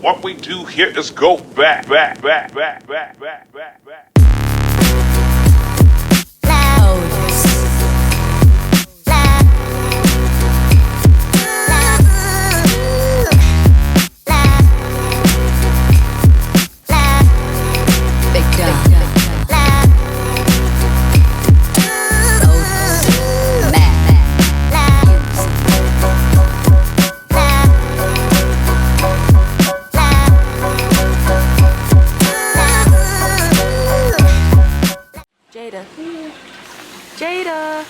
What we do here is go back. Jada,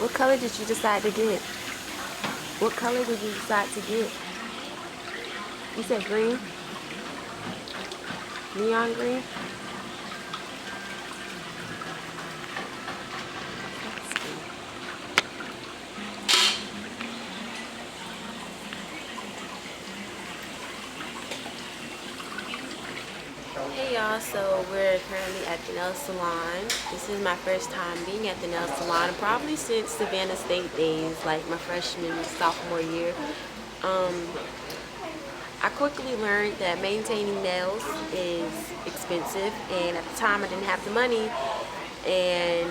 what color did you decide to get? What color did you decide to get? You said green? Neon green? Hey y'all, so we're currently at the nail salon. This is my first time being at the nail salon, probably since Savannah State days, like my freshman, sophomore year. I quickly learned that maintaining nails is expensive, and at the time I didn't have the money, and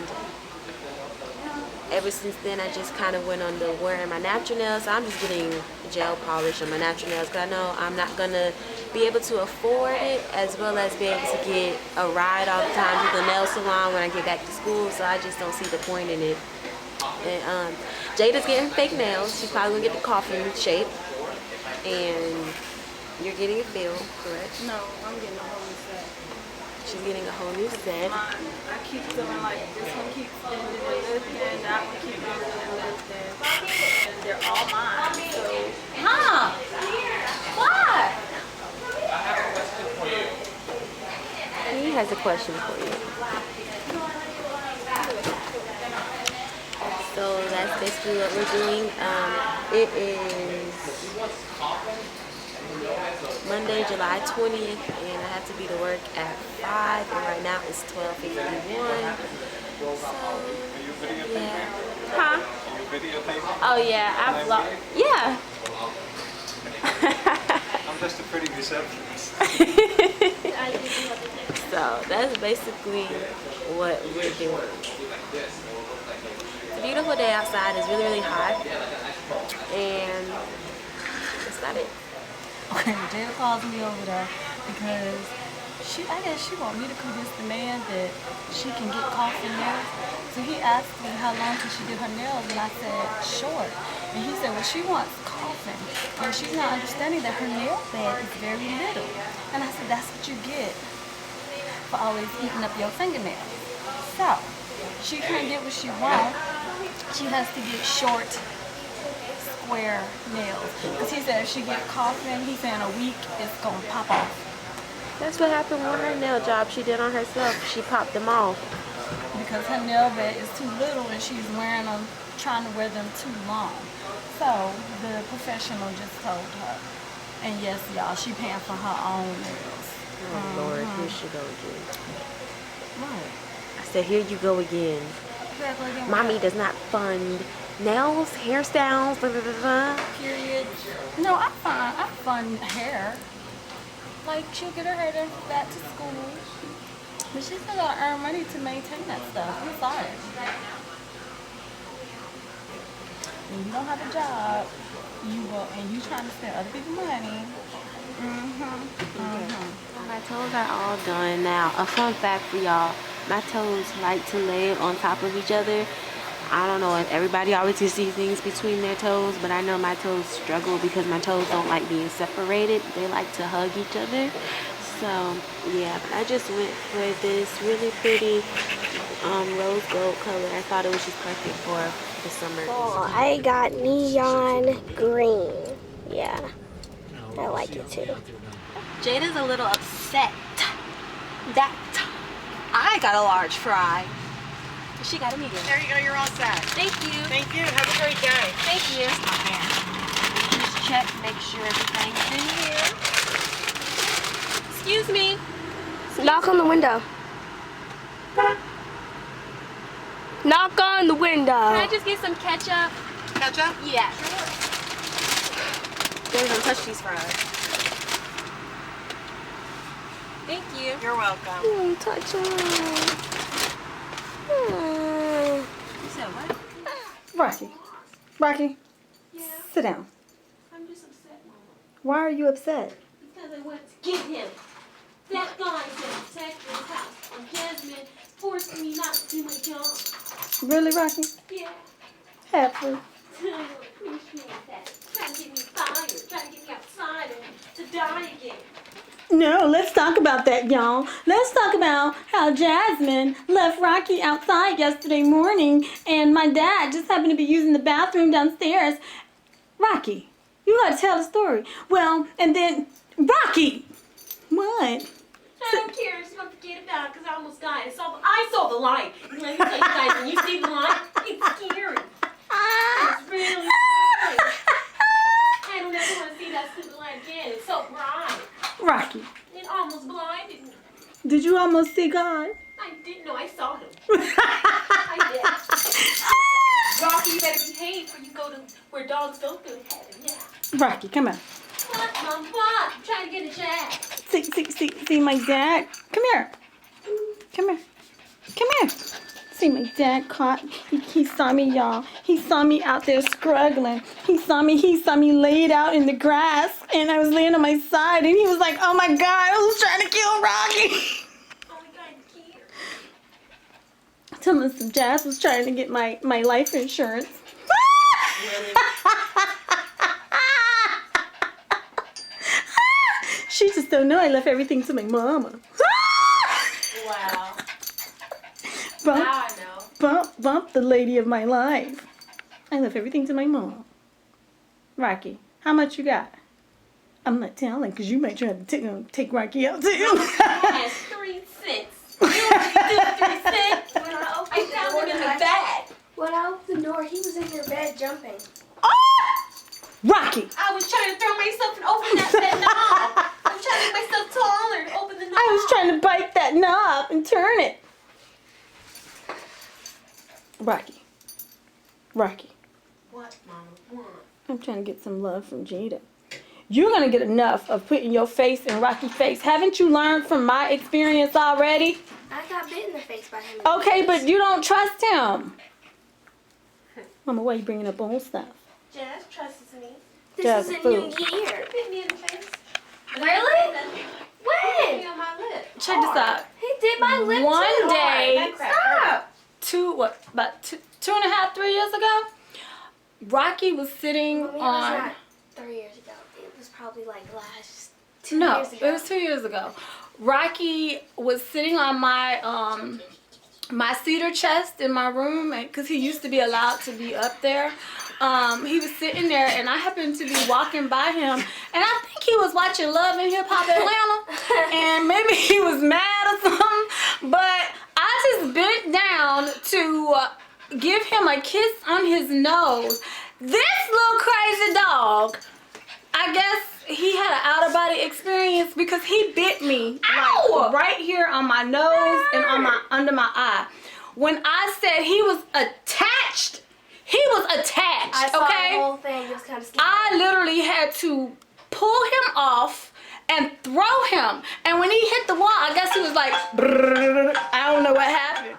ever since then I just kind of went on to wearing my natural nails. So I'm just getting gel polish on my natural nails because I know I'm not going to be able to afford it, as well as be able to get a ride all the time to the nail salon when I get back to school, so I just don't see the point in it. And Jada's getting fake nails. She's probably going to get the coffin shape, and you're getting a fill, correct? No, I'm getting a whole new set. She's getting a whole new set. I keep feeling like this one keeps bending and lifting, that one keeps bending and lifting, and they're all mine. So, Huh? What? He has a question for you. So that's basically what we're doing. It is Monday, July 20th, and I have to be to work at 5, and right now it's 12:51. So, yeah. Huh? Oh yeah, I vlog. Yeah. I'm just a pretty receptionist. So that's basically what we're doing. It's a beautiful day outside. It's really, really hot, and that's about it. okay, Jada calls me over there because I guess she want me to convince the man that she can get coffin nails. So he asked me how long can she get her nails, and I said short. And he said, well, she wants coffin, and she's not understanding that her nail bed is very little. And I said, that's what you get for always eating up your fingernails. So she can't get what she wants. She has to get short, square nails. Because he said if she get coffin, he said in a week it's gonna pop off. That's what happened with her nail job she did on herself. She popped them off. Because her nail bed is too little and she's wearing them, trying to wear them too long. So the professional just told her. And yes, y'all, she paying for her own nails. Oh Lord, here she go again. What? I said, here you go again. Mommy does not fund nails, hairstyles, blah, blah, blah, blah. Period. No, I fund hair. Like, she'll get her hair done back to school. But she's still gotta earn money to maintain that stuff. I'm sorry. When you don't have a job, and you trying to spend other people's money. My toes are all done now. A fun fact for y'all, my toes like to lay on top of each other. I don't know if everybody always can see things between their toes, but I know my toes struggle because my toes don't like being separated. They like to hug each other. So yeah, I just went for this really pretty rose gold color. I thought it was just perfect for the summer. Oh, I got neon green. Yeah, I like it too. Jada's a little upset that I got a large fry. She got a medium. There you go, you're all set. Thank you. Thank you, have a great day. Thank you. Just check, make sure everything's in here. Excuse me. Knock on the window. Knock on the window. Can I just get some ketchup? Ketchup? Yeah. Don't touch these fries. Thank you. You're welcome. Oh, touch him. You said what? Rocky, Yeah. sit down. I'm just upset, Mama. Why are you upset? Because I went to get him. That guy's in the detective's house. And Jasmine forced me not to do my job. Really, Rocky? Yeah. Halfway. I don't appreciate that. Trying to get me fired. Trying to get me outside and to die again. No, let's talk about that, y'all. Let's talk about how Jasmine left Rocky outside yesterday morning and my dad just happened to be using the bathroom downstairs. Rocky, you gotta tell the story. Well, and then, Rocky! What? I don't care. Just don't forget about it because I almost died. I saw the light. And let me tell you guys, when you see the light, it's scary. It's really scary. I don't ever want to see that stupid light again. It's so bright. Rocky, It almost blinded me. did you almost see God? I didn't know I saw him. I did. Rocky, you better behave before you go to where dogs don't go to heaven. Yeah. Rocky, come on. What, Mom? What? I'm trying to get a jab. See my dad? Come here. Come here. Come here. See my dad caught. He saw me, y'all. He saw me out there struggling. He saw me laid out in the grass and I was laying on my side and he was like, oh my God, who's trying to kill Rocky? Oh my God, here. Tell me some Jazz was trying to get my life insurance. She just don't know I left everything to my mama. Wow. Bump, Now I know. bump the lady of my life. I left everything to my mom. Rocky, how much you got? I'm not telling because you might try to take Rocky out too. Has 3 cents. You only do 3 cents. I found him in the bag. When I opened the door, he was in your bed jumping. Rocky, I was trying to throw myself and open that knob. I was trying to make myself taller and open the knob. I was trying to bite that knob and turn it. Rocky. What, Mama? What? I'm trying to get some love from Jada. You're going to get enough of putting your face in Rocky's face. Haven't you learned from my experience already? I got bit in the face by him. Okay, but you don't trust him. Mama, why are you bringing up old stuff? Jazz trusts me. This Jazz is a food. new year. Hit me in the face. Really? Hit me When? on my lip. Check this out. He did my lip One too. day- Stop. About two and a half, 3 years ago, Rocky was sitting Mommy, it was on... not 3 years ago. It was probably like last 2 years ago. It was 2 years ago. Rocky was sitting on my my cedar chest in my room because he used to be allowed to be up there. He was sitting there and I happened to be walking by him and I think he was watching Love and Hip Hop Atlanta and maybe he was mad or something, but I just bent down to give him a kiss on his nose. This little crazy dog, I guess he had an out-of-body experience because he bit me like right here on my nose and on my under my eye. When I said he was attached, I saw okay? the whole thing. It was kind of scary. I literally had to pull him off and throw him. And when he hit the wall, I guess he was like, brrr, I don't know what happened.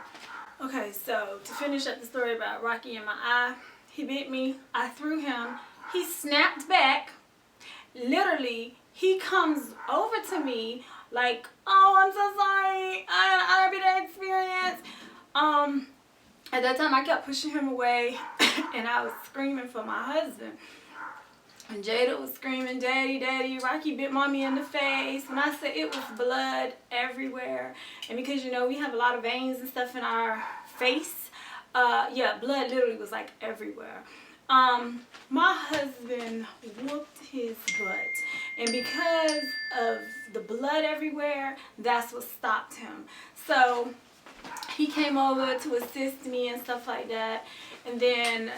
Okay, so to finish up the story about Rocky in my eye, he bit me, I threw him, he snapped back. Literally, he comes over to me like, oh, I'm so sorry, I had that experience. At that time, I kept pushing him away, and I was screaming for my husband. And Jada was screaming, Daddy, Daddy, Rocky bit Mommy in the face. When I said it was blood everywhere, and because, you know, we have a lot of veins and stuff in our face, yeah, blood literally was like everywhere. My husband whooped his butt, and because of the blood everywhere, that's what stopped him. So he came over to assist me and stuff like that, and then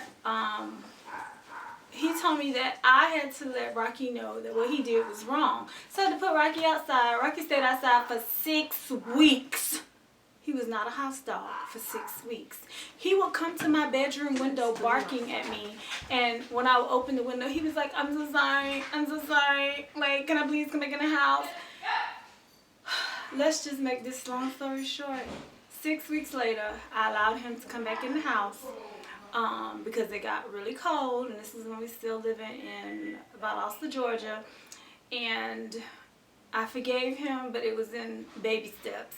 he told me that I had to let Rocky know that what he did was wrong. So I had to put Rocky outside. Rocky stayed outside for 6 weeks. He was not a house dog for 6 weeks. He would come to my bedroom window barking at me, and when I would open the window, he was like, I'm so sorry, like, can I please come back in the house? let's just make this long story short. 6 weeks later, I allowed him to come back in the house because it got really cold, and this is when we still living in Valdosta, Georgia, and I forgave him, but it was in baby steps.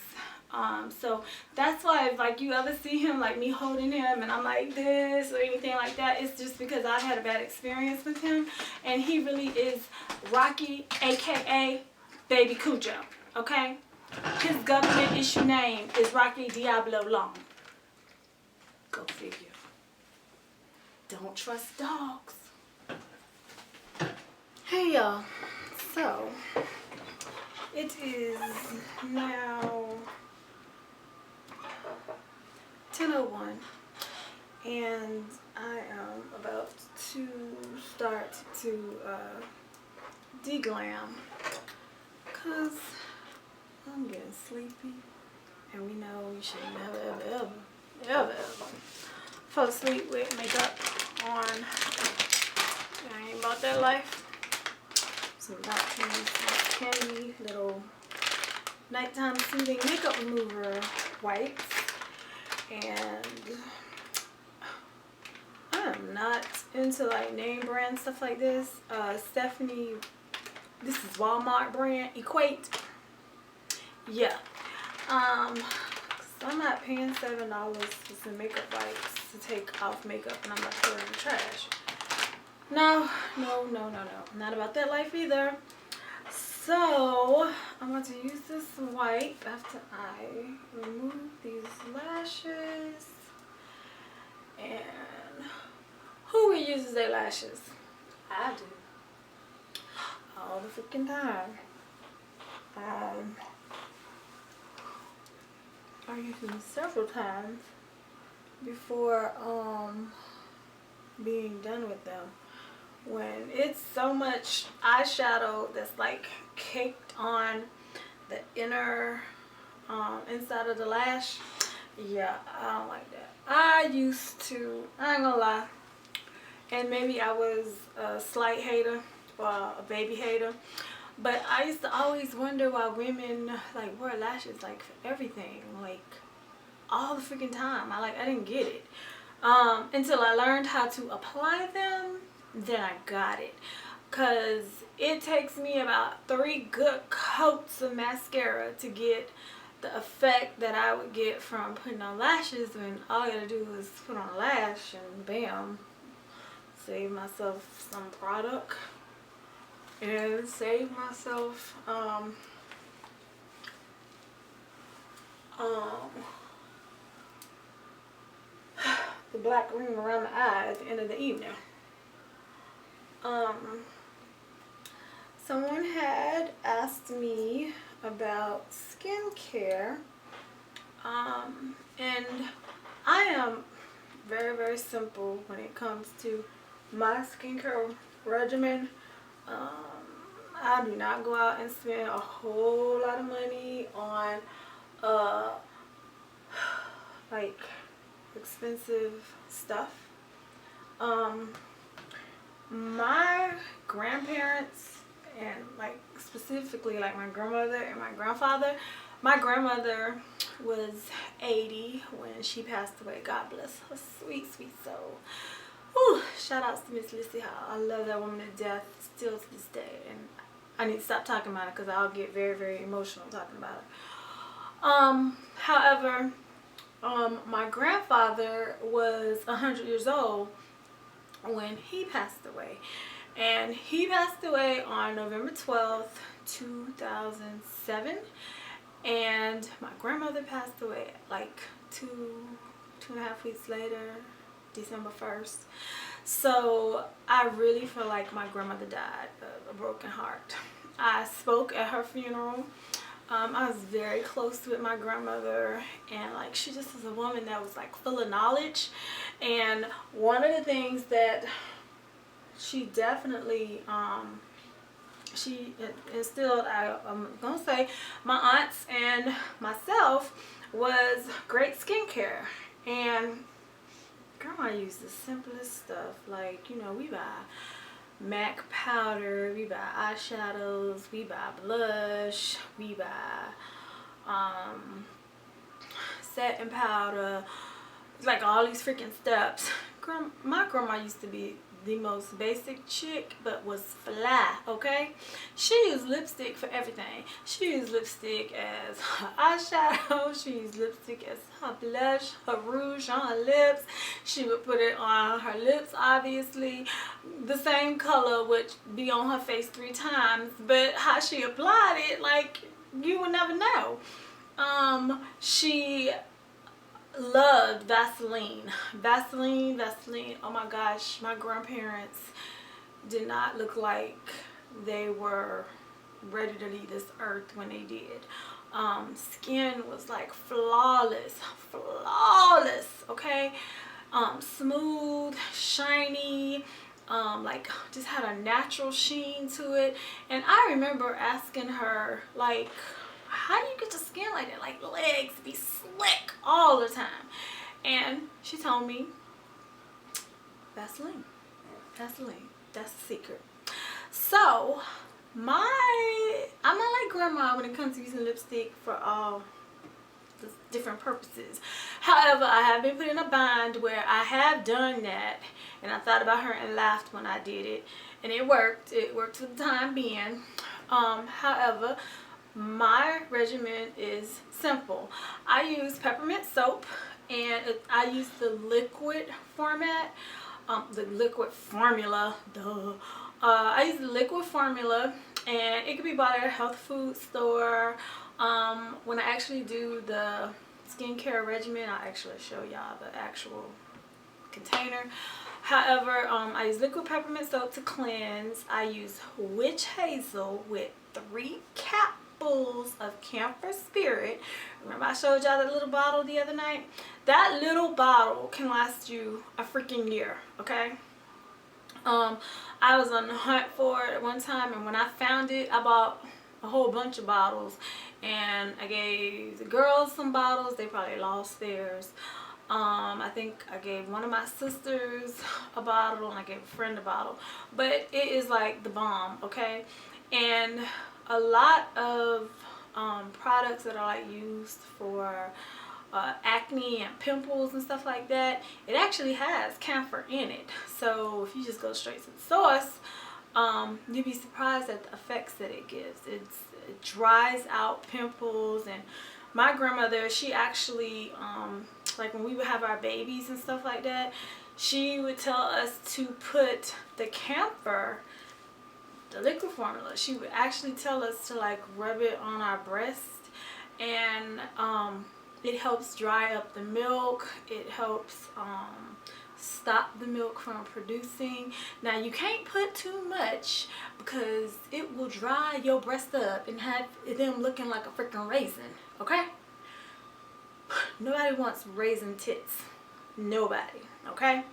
So that's why if like you ever see him, like me holding him and I'm like this or anything like that, it's just because I've had a bad experience with him, and he really is Rocky, aka Baby Cujo, okay? His government issue name is Rocky Diablo Long. Go figure. Don't trust dogs. Hey y'all, so it is now 10:01 and I am about to start to deglam because I'm getting sleepy, and we know we should never fall asleep with makeup on. I ain't about that life. So I'm about to use this handy little nighttime soothing makeup remover wipes, and I am not into like name brand stuff like this. Stephanie, this is Walmart brand, Equate. Yeah. 'Cause I'm not paying $7 for some makeup wipes to take off makeup and I'm not throwing it in the trash. No. Not about that life either. So I'm going to use this wipe after I remove these lashes. And who reuses their lashes? I do. All the freaking time. I use them several times before being done with them. When it's so much eyeshadow that's like caked on the inner inside of the lash, yeah, I don't like that. I used to, I ain't gonna lie, and maybe I was a slight hater or a baby hater, but I used to always wonder why women like wear lashes like for everything, like all the freaking time. I didn't get it until I learned how to apply them. Then I got it, cause it takes me about 3 good coats of mascara to get the effect that I would get from putting on lashes, when all I gotta do is put on a lash and bam, save myself some product and save myself the black ring around the eye at the end of the evening. Someone had asked me about skincare, and I am very, very simple when it comes to my skincare regimen. I do not go out and spend a whole lot of money on like expensive stuff. My grandparents, and like specifically like my grandmother and my grandfather, my grandmother was 80 when she passed away. God bless her sweet, sweet soul. Whew, shout outs to Miss Lissy Hall. I love that woman to death still to this day, and I need to stop talking about it because I'll get very, very emotional talking about it. However, my grandfather was 100 years old when he passed away, and he passed away on November 12th, 2007, and my grandmother passed away like two and a half weeks later, December 1st. So I really feel like my grandmother died of a broken heart. I spoke at her funeral. I was very close with my grandmother, and like she just was a woman that was like full of knowledge. And one of the things that she definitely she instilled, I'm gonna say, my aunts and myself, was great skincare. And grandma used the simplest stuff, like, you know, we buy MAC powder, we buy eyeshadows, we buy blush, we buy setting powder, like all these freaking steps. My grandma used to be the most basic chick, but was fly, okay? She used lipstick for everything. She used lipstick as her eyeshadow. She used lipstick as her blush, her rouge on her lips. She would put it on her lips, obviously. The same color would be on her face 3 times, but how she applied it, like, you would never know. She loved Vaseline. Vaseline. Oh my gosh, my grandparents did not look like they were ready to leave this earth when they did. Skin was like flawless, okay? Smooth, shiny, like just had a natural sheen to it. And I remember asking her, like, how do you get your skin like that? Like, legs be slick all the time. And she told me, Vaseline. That's the secret. So I'm not like grandma when it comes to using lipstick for all the different purposes. However, I have been put in a bind where I have done that, and I thought about her and laughed when I did it, and it worked for the time being. However, my regimen is simple. I use peppermint soap, and I use the liquid format, the liquid formula, I use the liquid formula, and it can be bought at a health food store. When I actually do the skincare regimen, I'll actually show y'all the actual container. However, I use liquid peppermint soap to cleanse. I use witch hazel with 3 capfuls of camphor spirit. Remember I showed y'all that little bottle the other night? That little bottle can last you a freaking year, okay? I was on the hunt for it at one time, and when I found it, I bought a whole bunch of bottles, and I gave the girls some bottles. They probably lost theirs. I think I gave one of my sisters a bottle, and I gave a friend a bottle. But it is like the bomb, okay? And a lot of products that are like used for acne and pimples and stuff like that, it actually has camphor in it. So if you just go straight to the source, you'd be surprised at the effects that it gives. It dries out pimples. And my grandmother, she actually like when we would have our babies and stuff like that, she would tell us to put the camphor, the liquid formula, she would actually tell us to like rub it on our breast, and it helps dry up the milk. It helps stop the milk from producing. Now you can't put too much because it will dry your breast up and have them looking like a freaking raisin, okay? Nobody wants raisin tits. Nobody, okay?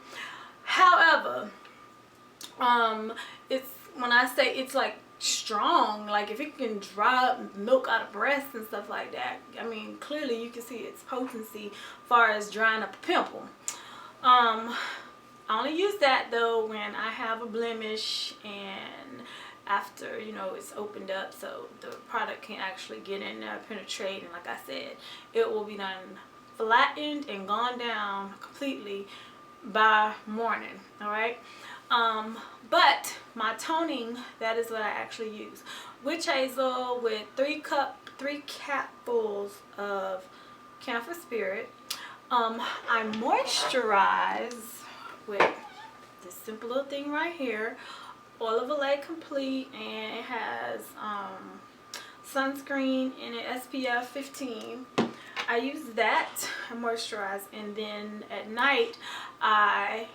However, it's, when I say it's like strong, like if it can dry up milk out of breasts and stuff like that, I mean, clearly you can see its potency as far as drying up a pimple. I only use that though when I have a blemish, and after, you know, it's opened up so the product can actually get in there, penetrate, and like I said, it will be done flattened and gone down completely by morning. All right. But my toning, that is what I actually use. Witch hazel with 3 capfuls of camphor spirit. I moisturize with this simple little thing right here, Oil of Olay Complete, and it has sunscreen in it, SPF 15. I use that, I moisturize, and then at night I'm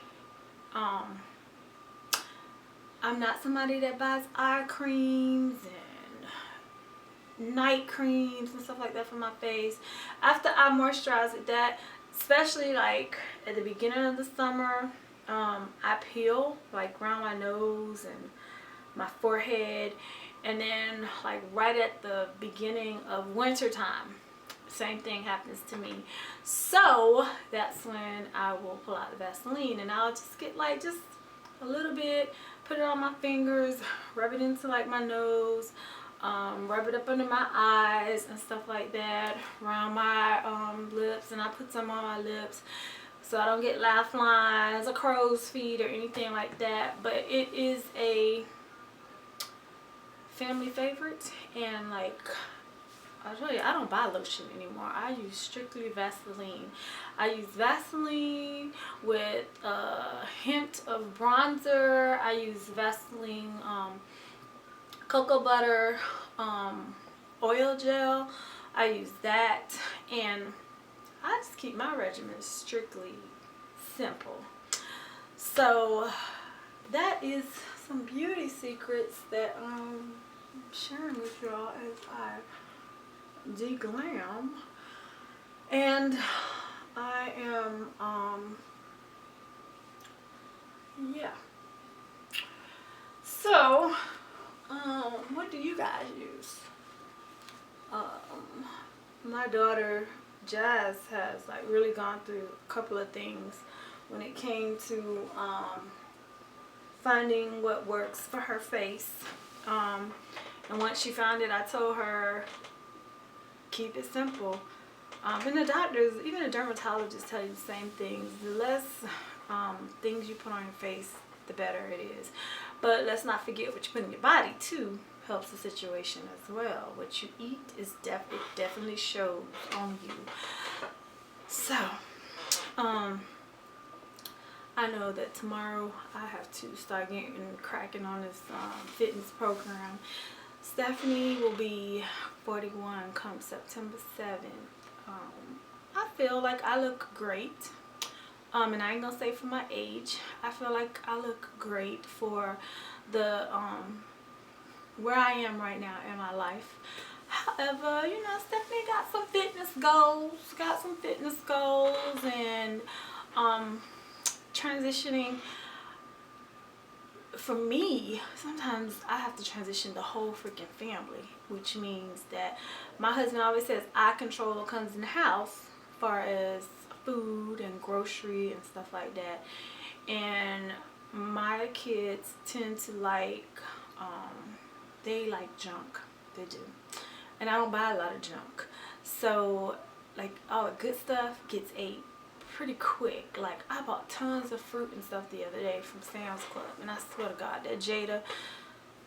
not somebody that buys eye creams and night creams and stuff like that for my face. After I moisturize with that, especially like at the beginning of the summer, I peel like around my nose and my forehead, and then like right at the beginning of winter time, same thing happens to me. So that's when I will pull out the Vaseline, and I'll just get like just a little bit, put it on my fingers, rub it into like my nose, rub it up under my eyes and stuff like that, around my lips, and I put some on my lips so I don't get laugh lines or crow's feet or anything like that. But it is a family favorite, and like I'll tell you, I don't buy lotion anymore. I use strictly Vaseline. I use Vaseline with a hint of bronzer. I use Vaseline cocoa butter oil gel. I use that, and I just keep my regimen strictly simple. So that is some beauty secrets that I'm sharing with y'all as I de-glam. And I am yeah. So what do you guys use? My daughter Jazz has like really gone through a couple of things when it came to finding what works for her face. And once she found it, I told her, keep it simple. And the doctors, even the dermatologists, tell you the same things. The less things you put on your face, the better it is. But let's not forget what you put in your body too helps the situation as well. What you eat is definitely shows on you. So I know that tomorrow I have to start getting cracking on this fitness program. Stephanie will be 41 come September 7th. I feel like I look great. And I ain't gonna say for my age. I feel like I look great for the where I am right now in my life. However, you know, Stephanie got some fitness goals, and transitioning. For me, sometimes I have to transition the whole freaking family, which means that my husband always says I control what comes in the house as far as food and grocery and stuff like that. And my kids tend to like they like junk. They do. And I don't buy a lot of junk. So like all the good stuff gets ate pretty quick. Like I bought tons of fruit and stuff the other day from Sam's Club, and I swear to God that Jada,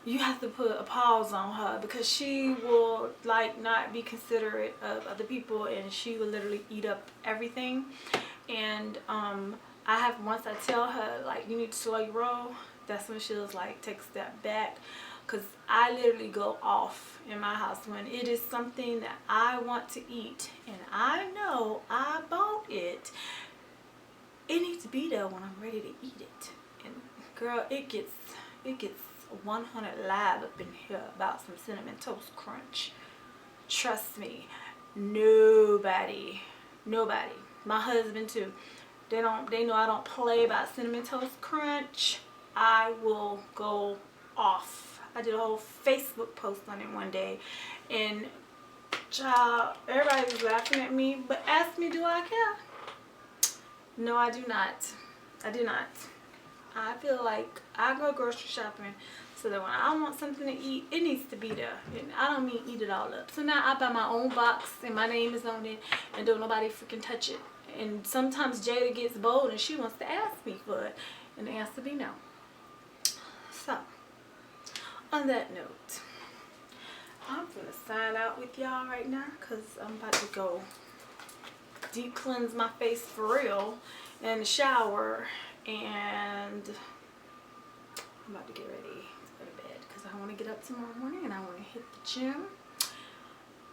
you have to put a pause on her, because she will like not be considerate of other people, and she will literally eat up everything. And I have, once I tell her like you need to slow your roll, that's when she'll like take a step back, because I literally go off in my house when it is something that I want to eat and I know I bought it. It needs to be there when I'm ready to eat it. And girl, it gets 100 live up in here about some Cinnamon Toast Crunch. Trust me, nobody, my husband too, they know I don't play about Cinnamon Toast Crunch. I will go off. I did a whole Facebook post on it one day, and child, everybody was laughing at me, but ask me, do I care? No, I do not. I do not. I feel like I go grocery shopping so that when I want something to eat, it needs to be there. And I don't mean eat it all up. So now I buy my own box and my name is on it, and don't nobody freaking touch it. And sometimes Jada gets bold and she wants to ask me for it, and the answer be no. So on that note, I'm gonna sign out with y'all right now, because I'm about to go deep cleanse my face for real in the shower, and I'm about to get ready to go to bed, because I want to get up tomorrow morning and I want to hit the gym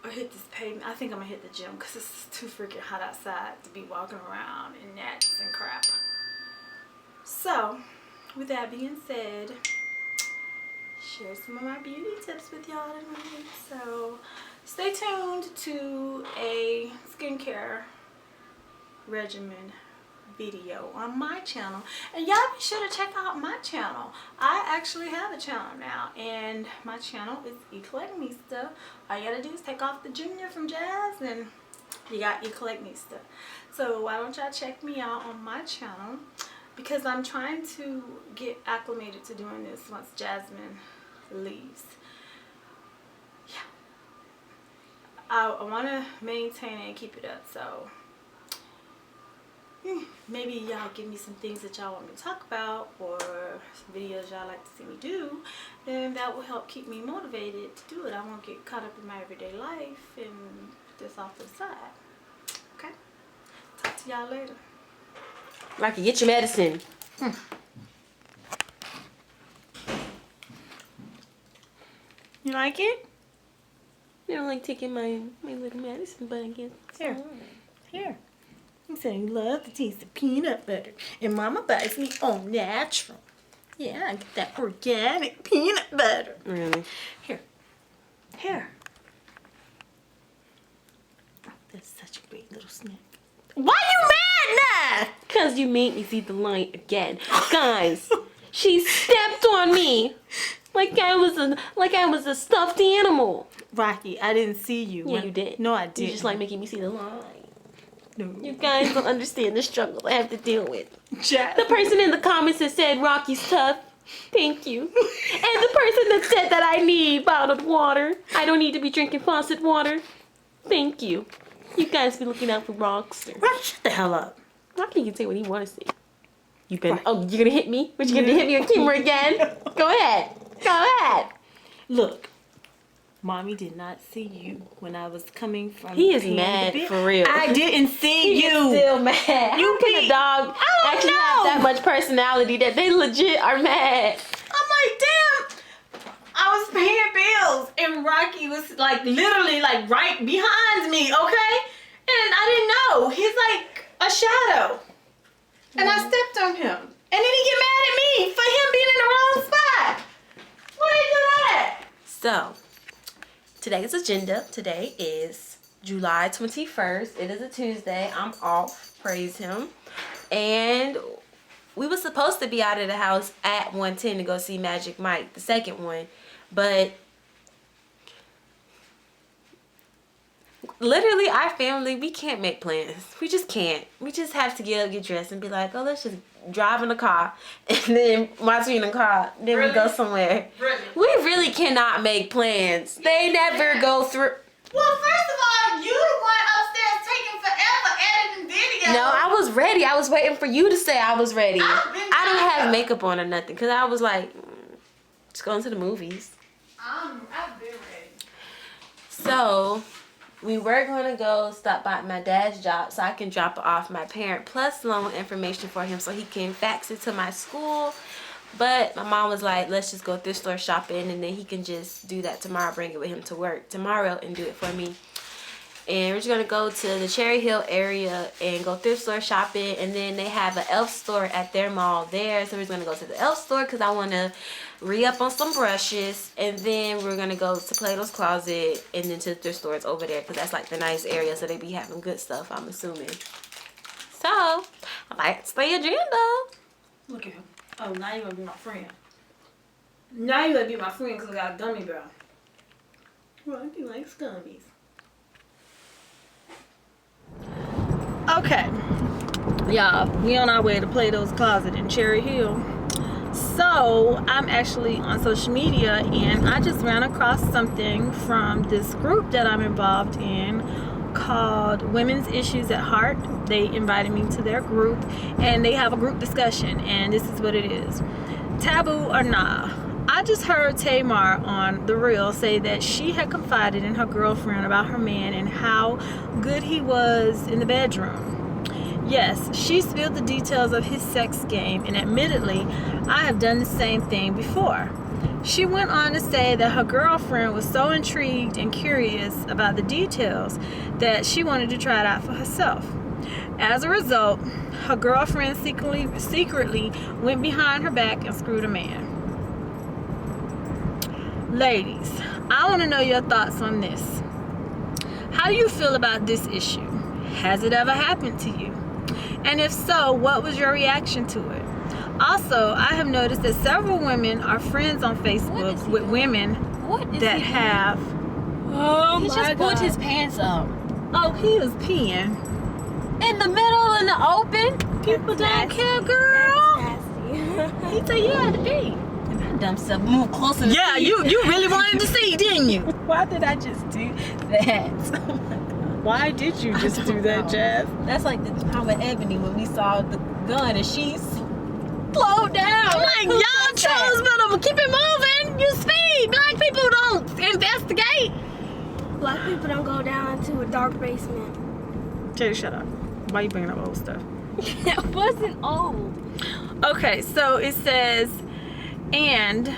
or hit this pavement. I think I'm gonna hit the gym because it's too freaking hot outside to be walking around in nets and crap. So with that being said, share some of my beauty tips with y'all tonight. So stay tuned to a skincare regimen video on my channel, and y'all be sure to check out my channel. I actually have a channel now, and my channel is Ecolectnista. All you gotta do is take off the junior from Jazz and you got Ecolectnista. So why don't y'all check me out on my channel, because I'm trying to get acclimated to doing this once Jasmine leaves. I want to maintain it and keep it up. So maybe y'all give me some things that y'all want me to talk about, or some videos y'all like to see me do, and that will help keep me motivated to do it. I won't get caught up in my everyday life and put this off to the side. Okay? Talk to y'all later. Rocky, get your medicine. You like it? I don't like taking my little medicine, but I guess Here. You say you love the taste of peanut butter, and Mama buys me all natural. Yeah, I get that organic peanut butter. Really? Here. Oh, that's such a great little snack. Why you mad now? Because you made me see the light again. Guys, she stepped on me like I was a stuffed animal. Rocky, I didn't see you. Yeah, you did. No, I didn't. You just like making me see the light. No. You guys don't understand the struggle I have to deal with. Jack. The person in the comments that said Rocky's tough, thank you. And the person that said that I need bottled water, I don't need to be drinking faucet water, thank you. You guys be looking out for Rockster. Rocky, shut the hell up. Rocky can say what he wants to say. Oh, you're gonna hit me? What, you gonna hit me on camera again? Go ahead. Look, Mommy did not see you when I was coming from. He is paying mad the bill. for real. I didn't see He you. is still mad. You How can be- a dog actually have that much personality that they legit are mad? I'm like, damn. I was paying bills and Rocky was like literally like right behind me, okay? And I didn't know. He's like a shadow. And I stepped on him. And then he get mad at me for him being in the wrong spot. Why did you do that? So, today's agenda. Today is July 21st. It is a Tuesday. I'm off. Praise him. And we were supposed to be out of the house at 1:10 to go see Magic Mike, the second one. But literally, our family, we can't make plans. We just can't. We just have to get up, get dressed, and be like, oh, let's just drive in the car. And then once we're in the car, then we go somewhere. Really? We really cannot make plans. They never go through. Well, first of all, you the one upstairs taking forever editing videos. No, I was ready. I was waiting for you to say I was ready. I've been I don't tired. have makeup on or nothing because I was like, just going to the movies. I've been ready. So we were going to go stop by my dad's job so I can drop off my parent plus loan information for him so he can fax it to my school. But my mom was like, let's just go thrift store shopping and then he can just do that tomorrow, bring it with him to work tomorrow and do it for me. And we're just going to go to the Cherry Hill area and go thrift store shopping. And then they have an e.l.f. store at their mall there. So we're going to go to the e.l.f. store because I want to re-up on some brushes. And then we're going to go to Plato's Closet and then to the thrift stores over there because that's like the nice area. So they be having good stuff, I'm assuming. So, that's the agenda. Look at him. Oh, now you want to be my friend. Now you want to be my friend because I got a gummy bear. Rocky likes gummies. Okay. Y'all, we on our way to Plato's Closet in Cherry Hill. So, I'm actually on social media and I just ran across something from this group that I'm involved in called Women's Issues at Heart. They invited me to their group and they have a group discussion and this is what it is. Taboo or nah? I just heard Tamar on The Real say that she had confided in her girlfriend about her man and how good he was in the bedroom. Yes, she spilled the details of his sex game, and admittedly, I have done the same thing before. She went on to say that her girlfriend was so intrigued and curious about the details that she wanted to try it out for herself. As a result, her girlfriend secretly went behind her back and screwed a man. Ladies, I want to know your thoughts on this. How do you feel about this issue? Has it ever happened to you? And if so, what was your reaction to it? Also, I have noticed that several women are friends on Facebook with women that have... Oh He just pulled his pants up. Oh, he was peeing. In the middle, in the open. People don't care, girl. Nasty. He said you had to pee. dumb self. Move closer. Yeah, you really wanted to see, didn't you? Why did I just do that? Why did you just do that, Jazz? That's like the time with Ebony when we saw the gun and she slowed down. I'm like, y'all chose, but keep it moving. You speed. Black people don't investigate. Black people don't go down to a dark basement. Jay, shut up. Why you bringing up old stuff? It wasn't old. Okay, so it says, and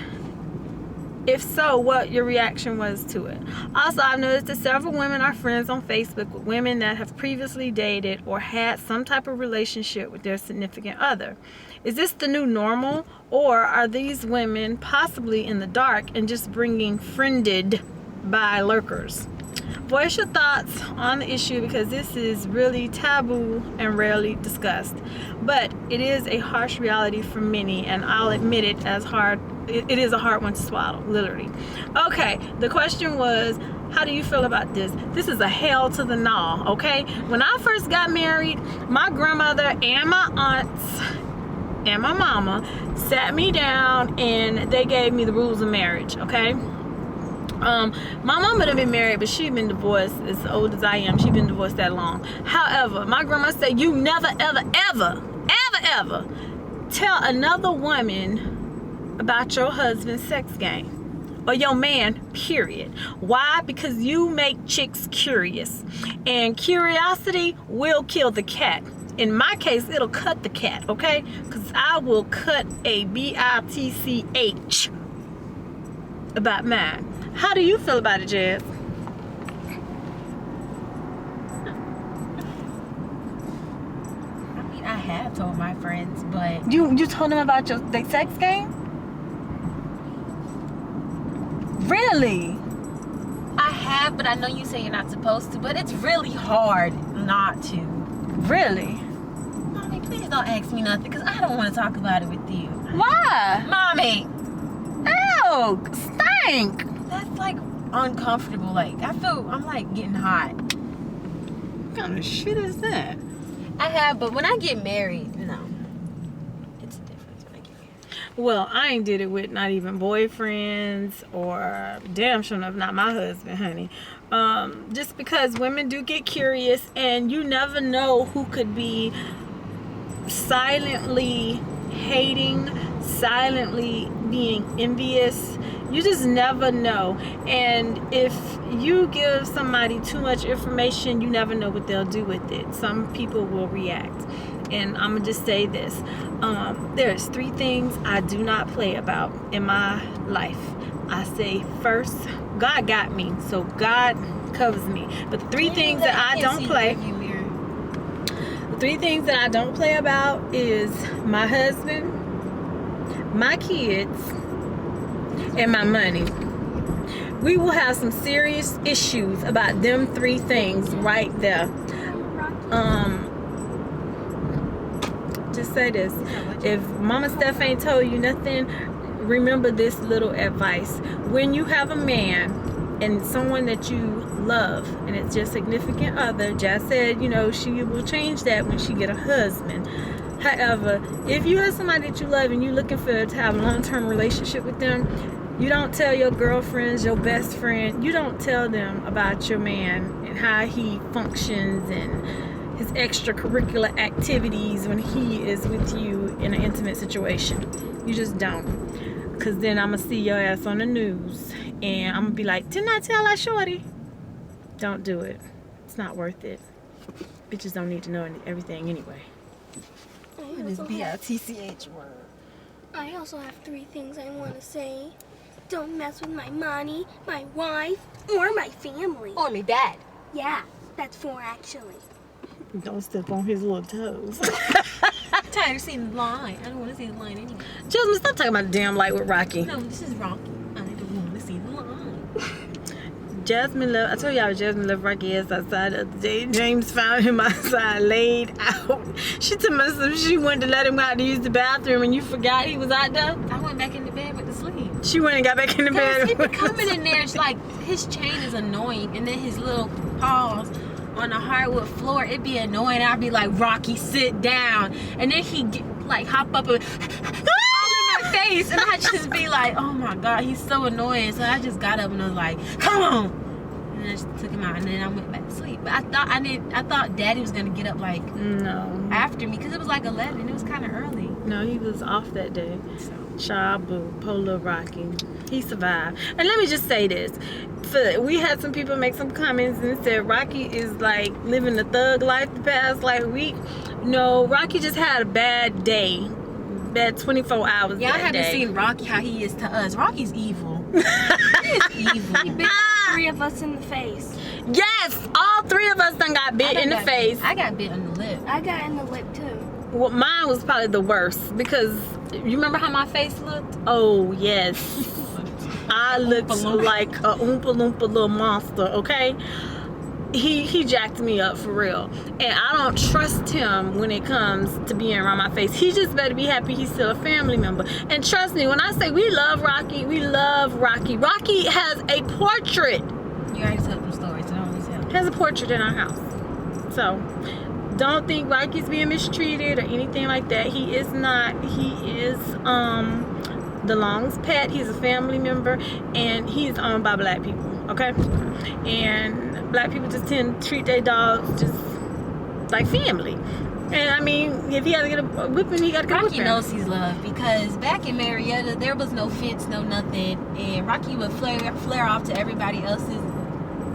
if so, what your reaction was to it. Also, I've noticed that several women are friends on Facebook with women that have previously dated or had some type of relationship with their significant other. Is this the new normal, or are these women possibly in the dark and just bringing friended by lurkers? Voice your thoughts on the issue because this is really taboo and rarely discussed. But it is a harsh reality for many, and I'll admit it as hard. It is a hard one to swallow, literally. Okay, the question was, how do you feel about this? This is a hell to the gnaw, okay? When I first got married, my grandmother and my aunts and my mama sat me down and they gave me the rules of marriage, okay? My mama had been married, but she'd been divorced as old as I am. She'd been divorced that long. However, my grandma said, you never, ever tell another woman about your husband's sex game or your man, period. Why? Because you make chicks curious, and curiosity will kill the cat. In my case, it'll cut the cat, okay? Because I will cut a bitch about mine. How do you feel about it, Jazz? I mean, I have told my friends, but You told them about the sex game? Really? I have, but I know you say you're not supposed to, but it's really hard not to. Really? Mommy, please don't ask me nothing, because I don't want to talk about it with you. Why? Mommy! Ew, stink. That's like uncomfortable. Like, I'm like getting hot. What kind of shit is that? I have, but when I get married, no. It's a difference when I get married. Well, I ain't did it with not even boyfriends or damn sure enough not my husband, honey. Just because women do get curious, and you never know who could be silently hating, silently being envious. You just never know. And if you give somebody too much information, you never know what they'll do with it. Some people will react. And I'm gonna just say this, there's 3 things I do not play about in my life. I say, first, God got me, so God covers me. But the 3 things that I don't play, the 3 things that I don't play about is my husband, my kids, and my money. We will have some serious issues about them 3 things right there. Just say this, if Mama Steph ain't told you nothing, remember this little advice. When you have a man and someone that you love, and it's your significant other, Jazz said, you know, she will change that when she get a husband. However, if you have somebody that you love and you're looking to have a long-term relationship with them, you don't tell your girlfriends, your best friend, you don't tell them about your man and how he functions and his extracurricular activities when he is with you in an intimate situation. You just don't. Because then I'm going to see your ass on the news and I'm going to be like, didn't I tell that shorty? Don't do it. It's not worth it. Bitches don't need to know everything anyway. This B-I-T-C-H word. I also have 3 things I want to say. Don't mess with my money, my wife, or my family. Or me dad. Yeah, that's 4 actually. Don't step on his little toes. I'm tired of seeing the line. I don't want to see the line anymore. Jasmine, stop talking about the damn light with Rocky. No, this is Rocky. I don't want to see the line. Jasmine left. I told y'all Jasmine left Rocky ass outside the other day. James found him outside, laid out. She told me she wanted to let him out to use the bathroom, and you forgot he was out there. I went back in the bed with the sleep. She went and got back in the bed. He be coming in there. It's like his chain is annoying, and then his little paws on the hardwood floor, it'd be annoying. I'd be like, Rocky, sit down, and then he like hop up and all in my face. face, and I just be like, oh my God, he's so annoying. So I just got up and I was like, come on. And I just took him out, and then I went back to sleep. But I thought Daddy was gonna get up like after me, because it was like 11. It was kind of early. No, he was off that day. So. Child boo, poor little Rocky. He survived. And let me just say this. We had some people make some comments and said Rocky is like living the thug life the past like week. No, Rocky just had a bad day. Bad 24 hours. Yeah, I that haven't day. seen Rocky how he is to us. Rocky's evil. He is evil. He bit 3 of us in the face. Yes, all 3 of us done got bit in the face. I got bit on the lip. I got in the lip too. Well, mine was probably the worst because you remember how my face looked? Oh yes, I looked like a Oompa Loompa little monster. Okay, he jacked me up for real, and I don't trust him when it comes to being around my face. He just better be happy he's still a family member. And trust me when I say we love Rocky, we love Rocky. Rocky has a portrait. You already told them stories, so don't always tell. Has a portrait in our house, so. Don't think Rocky's being mistreated or anything like that. He is not. He is the Long's pet. He's a family member, and he's owned by black people. Okay, and black people just tend to treat their dogs just like family. And I mean, if he had to get a whipping, he got to get a whipping. Rocky knows he's loved because back in Marietta there was no fence, no nothing, and Rocky would flare off to everybody else's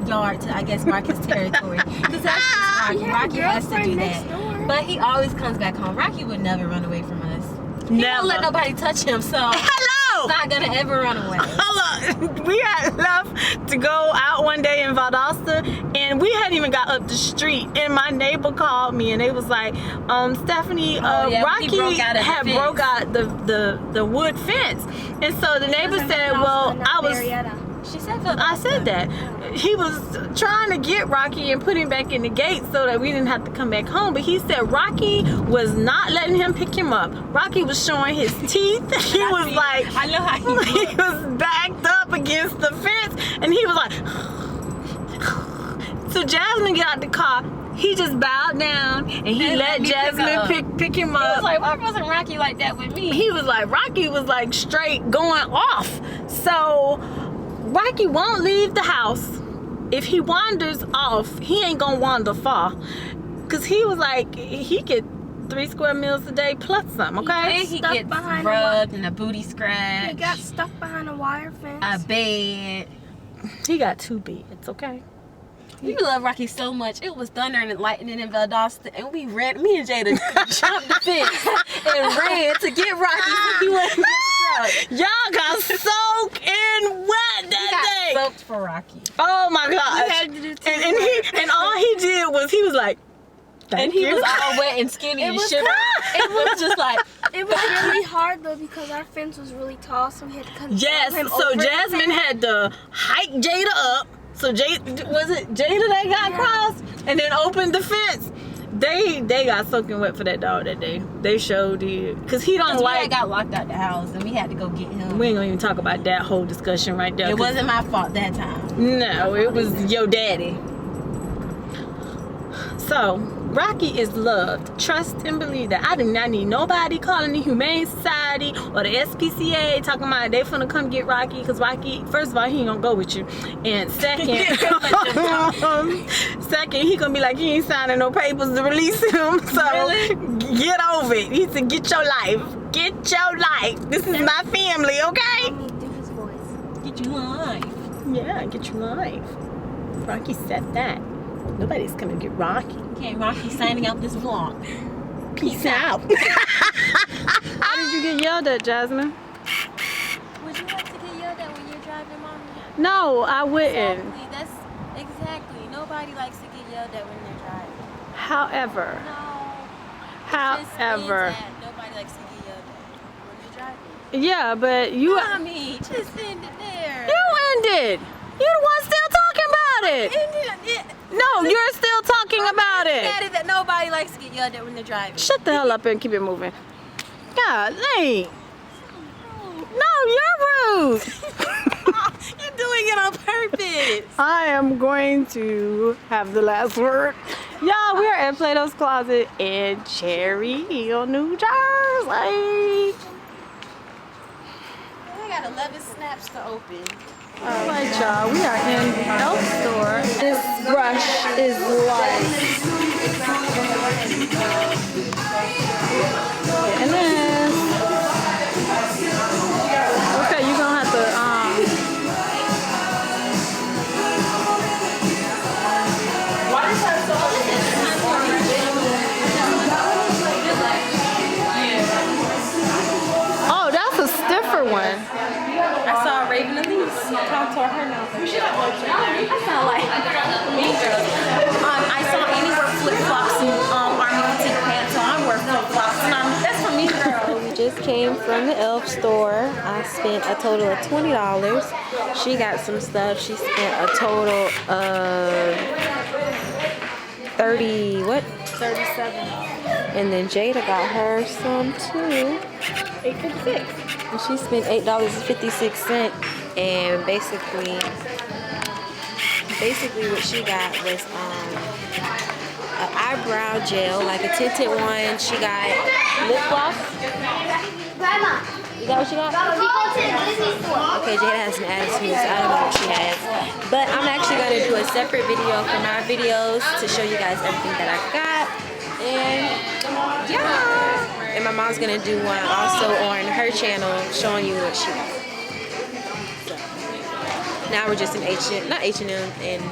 yard to, I guess, mark his territory. Because that's just Rocky. Rocky has to do that. But he always comes back home. Rocky would never run away from us. He Never. won't let nobody touch him, so Hello! he's not gonna ever run away. Hold on. We had left to go out one day in Valdosta, and we hadn't even got up the street, and my neighbor called me, and they was like, Stephanie, yeah, Rocky broke out of the had fence. broke out the wood fence. And so the neighbor said, well, I was... She said I said that. He was trying to get Rocky and put him back in the gate so that we didn't have to come back home. But he said Rocky was not letting him pick him up. Rocky was showing his teeth. He was like, I know how he was backed up against the fence. And he was like, so Jasmine got out the car. He just bowed down and he let Jasmine pick him up. He was like, why wasn't Rocky like that with me? He was like, Rocky was like straight going off. So Rocky won't leave the house. If he wanders off, he ain't gonna wander far. Cause he was like, he get 3 square meals a day plus some, okay? He gets rubbed and a booty scratch. He got stuck behind a wire fence. A bed. He got 2 beds, okay? We love Rocky so much. It was thunder and lightning in Valdosta, and we ran. Me and Jada jumped the fence and ran to get Rocky so he wasn't struck. Y'all got soaked and wet that day. Soaked for Rocky. Oh my gosh. We had to do two and all he did was he was like, thank And he you. was all wet and skinny and shivering. It was just like, It was really hard though because our fence was really tall, so we had to cut Yes, him so over Jasmine had to hike Jada up. So was it Jada that got across and then opened the fence? They got soaking wet for that dog that day. They showed it. Cause he don't like. we got locked out the house and we had to go get him. We ain't gonna even talk about that whole discussion right there. It wasn't my fault that time. No, it was your daddy. So, Rocky is loved. Trust and believe that. I do not need nobody calling the Humane Society or the SPCA talking about they finna come get Rocky, because Rocky, first of all, he ain't gonna go with you. And second, he gonna be like, you ain't signing no papers to release him. So, Really? get over it. He said, get your life. Get your life. This is my family, okay? Let me do his voice. Get your life. Yeah, get your life. Rocky said that. Nobody's gonna get Rocky. Okay, Rocky signing out this vlog. Peace out. How did you get yelled at, Jasmine? Would you like to get yelled at when you're driving, Mommy? No, I wouldn't. Exactly. That's exactly. Nobody likes to get yelled at when they're driving. However, No. however, Nobody likes to get yelled at when you're driving. yeah, but you Mommy, just end it there. ended. You're the one still talking about it. No, you're still talking about it. Mad that nobody likes to get yelled at when they're driving. Shut the hell up and keep it moving. God, dang. No, you're rude. You're doing it on purpose. I am going to have the last word. Y'all, we are at Plato's Closet in Cherry Hill, New Jersey. got 11 snaps to open. Alright, y'all, we are in the elf store. This brush is light. And then, okay, you're gonna have to, oh, that's a stiffer one. I saw Raven Elise contour her nose. I sound like Mean Girls. I saw Annie wear flip-flops and Army Petite pants, so I wear flip-flops. And that's for Mean Girls. We just came from the elf store. I spent a total of $20. She got some stuff. She spent a total of 30, what? 37. And then Jada got her some too. $8.56. And she spent $8.56, and basically what she got was an eyebrow gel, like a tinted one. She got lip gloss. Grandma, You got what you got? we go to the Disney store. Okay, Jada has some attitude, so I don't know what she has. But I'm actually gonna do a separate video for my videos to show you guys everything that I got. And yeah. And my mom's gonna do one also on her channel showing you what she got. So, now we're just in H&M in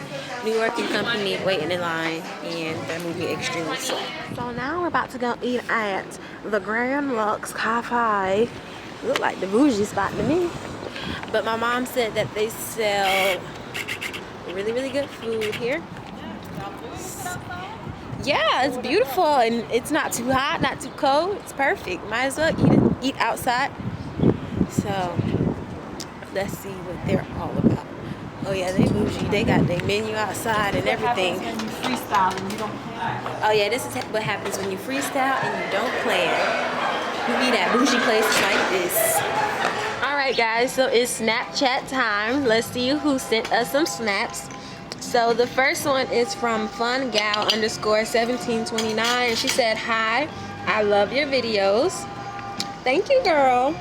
New York and Company waiting in line, and they're moving extremely slow. So now we're about to go eat at the Grand Lux Cafe. Look like the bougie spot to me. But my mom said that they sell really, really good food here. Yeah, it's beautiful and it's not too hot, not too cold. It's perfect. Might as well eat outside. So let's see what they're all about. Oh yeah, they bougie. They got their menu outside and everything. When you freestyle and you don't plan. Oh yeah, this is what happens when you freestyle and you don't plan. You eat at bougie places like this. Alright guys, so it's Snapchat time. Let's see who sent us some snaps. So the first one is from fungal_1729, and she said, "Hi, I love your videos." Thank you, girl.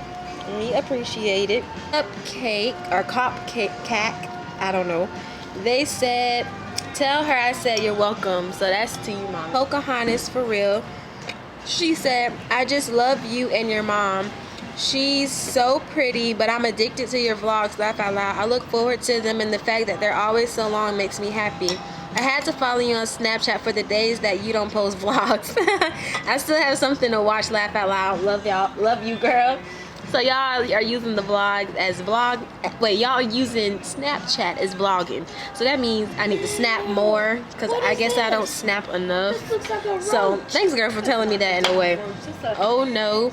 We appreciate it. Cupcake or cupcake, I don't know. They said, "Tell her I said you're welcome." So that's to you, Mom. Pocahontas for real. She said, "I just love you and your mom. She's so pretty, but I'm addicted to your vlogs, laugh out loud. I look forward to them, and the fact that they're always so long makes me happy. I had to follow you on Snapchat for the days that you don't post vlogs." I still have something to watch, laugh out loud. Love y'all. Love you, girl. So y'all are using the vlog as y'all using Snapchat as vlogging. So that means I need to snap more, because I guess I don't snap enough. So thanks, girl, for telling me that in a way. Oh no.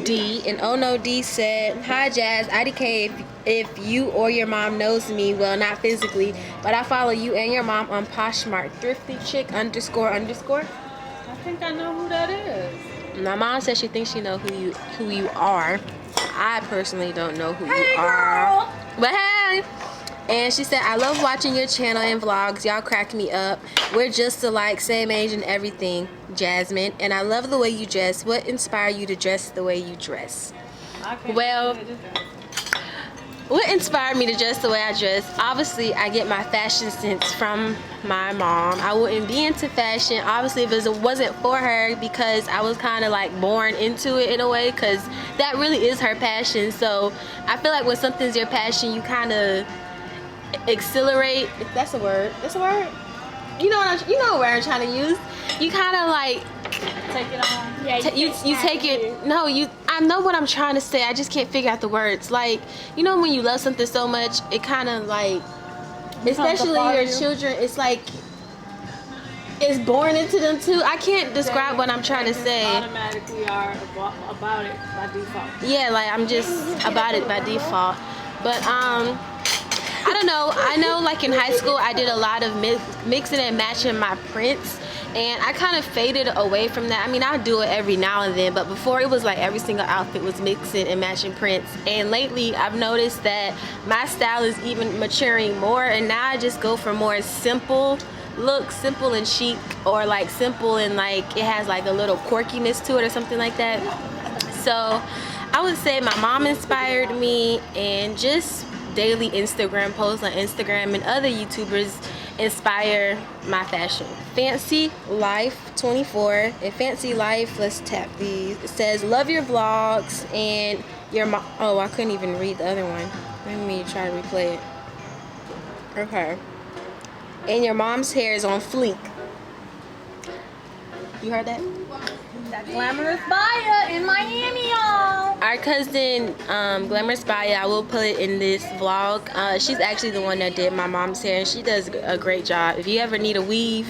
D, and Oh No D said, "Hi Jazz, IDK if you or your mom knows me, well, not physically, but I follow you and your mom on Poshmark, thrifty chick __." I think I know who that is. My mom says she thinks she know who you are. I personally don't know who you are. But hey! And she said, "I love watching your channel and vlogs. Y'all crack me up. We're just alike, same age and everything, Jasmine. And I love the way you dress. What inspired you to dress the way you dress?" Well, what inspired me to dress the way I dress? Obviously, I get my fashion sense from my mom. I wouldn't be into fashion, obviously, if it wasn't for her, because I was kind of like born into it in a way, because that really is her passion. So I feel like when something's your passion, you kind of accelerate, if that's a word. That's a word? You know what I'm trying to use. You kind of like Take it on. Yeah, you take it. No, I know what I'm trying to say. I just can't figure out the words. Like, you know, when you love something so much, it kind of like, especially your children, it's like it's born into them too. I can't describe what I'm trying to say. Automatically are about it by default. Yeah, like I'm just about it by default. But I don't know. I know, like in high school, I did a lot of mixing and matching my prints, and I kind of faded away from that. I mean, I do it every now and then, but before it was like every single outfit was mixing and matching prints. And lately, I've noticed that my style is even maturing more, and now I just go for more simple looks, simple and chic, or like simple and like it has like a little quirkiness to it or something like that. So I would say my mom inspired me, and just daily Instagram posts on Instagram and other YouTubers inspire my fashion. Fancy Life 24 and Fancy Life, let's tap these. It says love your vlogs and your mom. Oh, I couldn't even read the other one. Let me try to replay it. Okay. And your mom's hair is on fleek. You heard that? That glamorous buyer in Miami, y'all. Our cousin, Glamorous Baya, I will put it in this vlog. She's actually the one that did my mom's hair, and she does a great job. If you ever need a weave,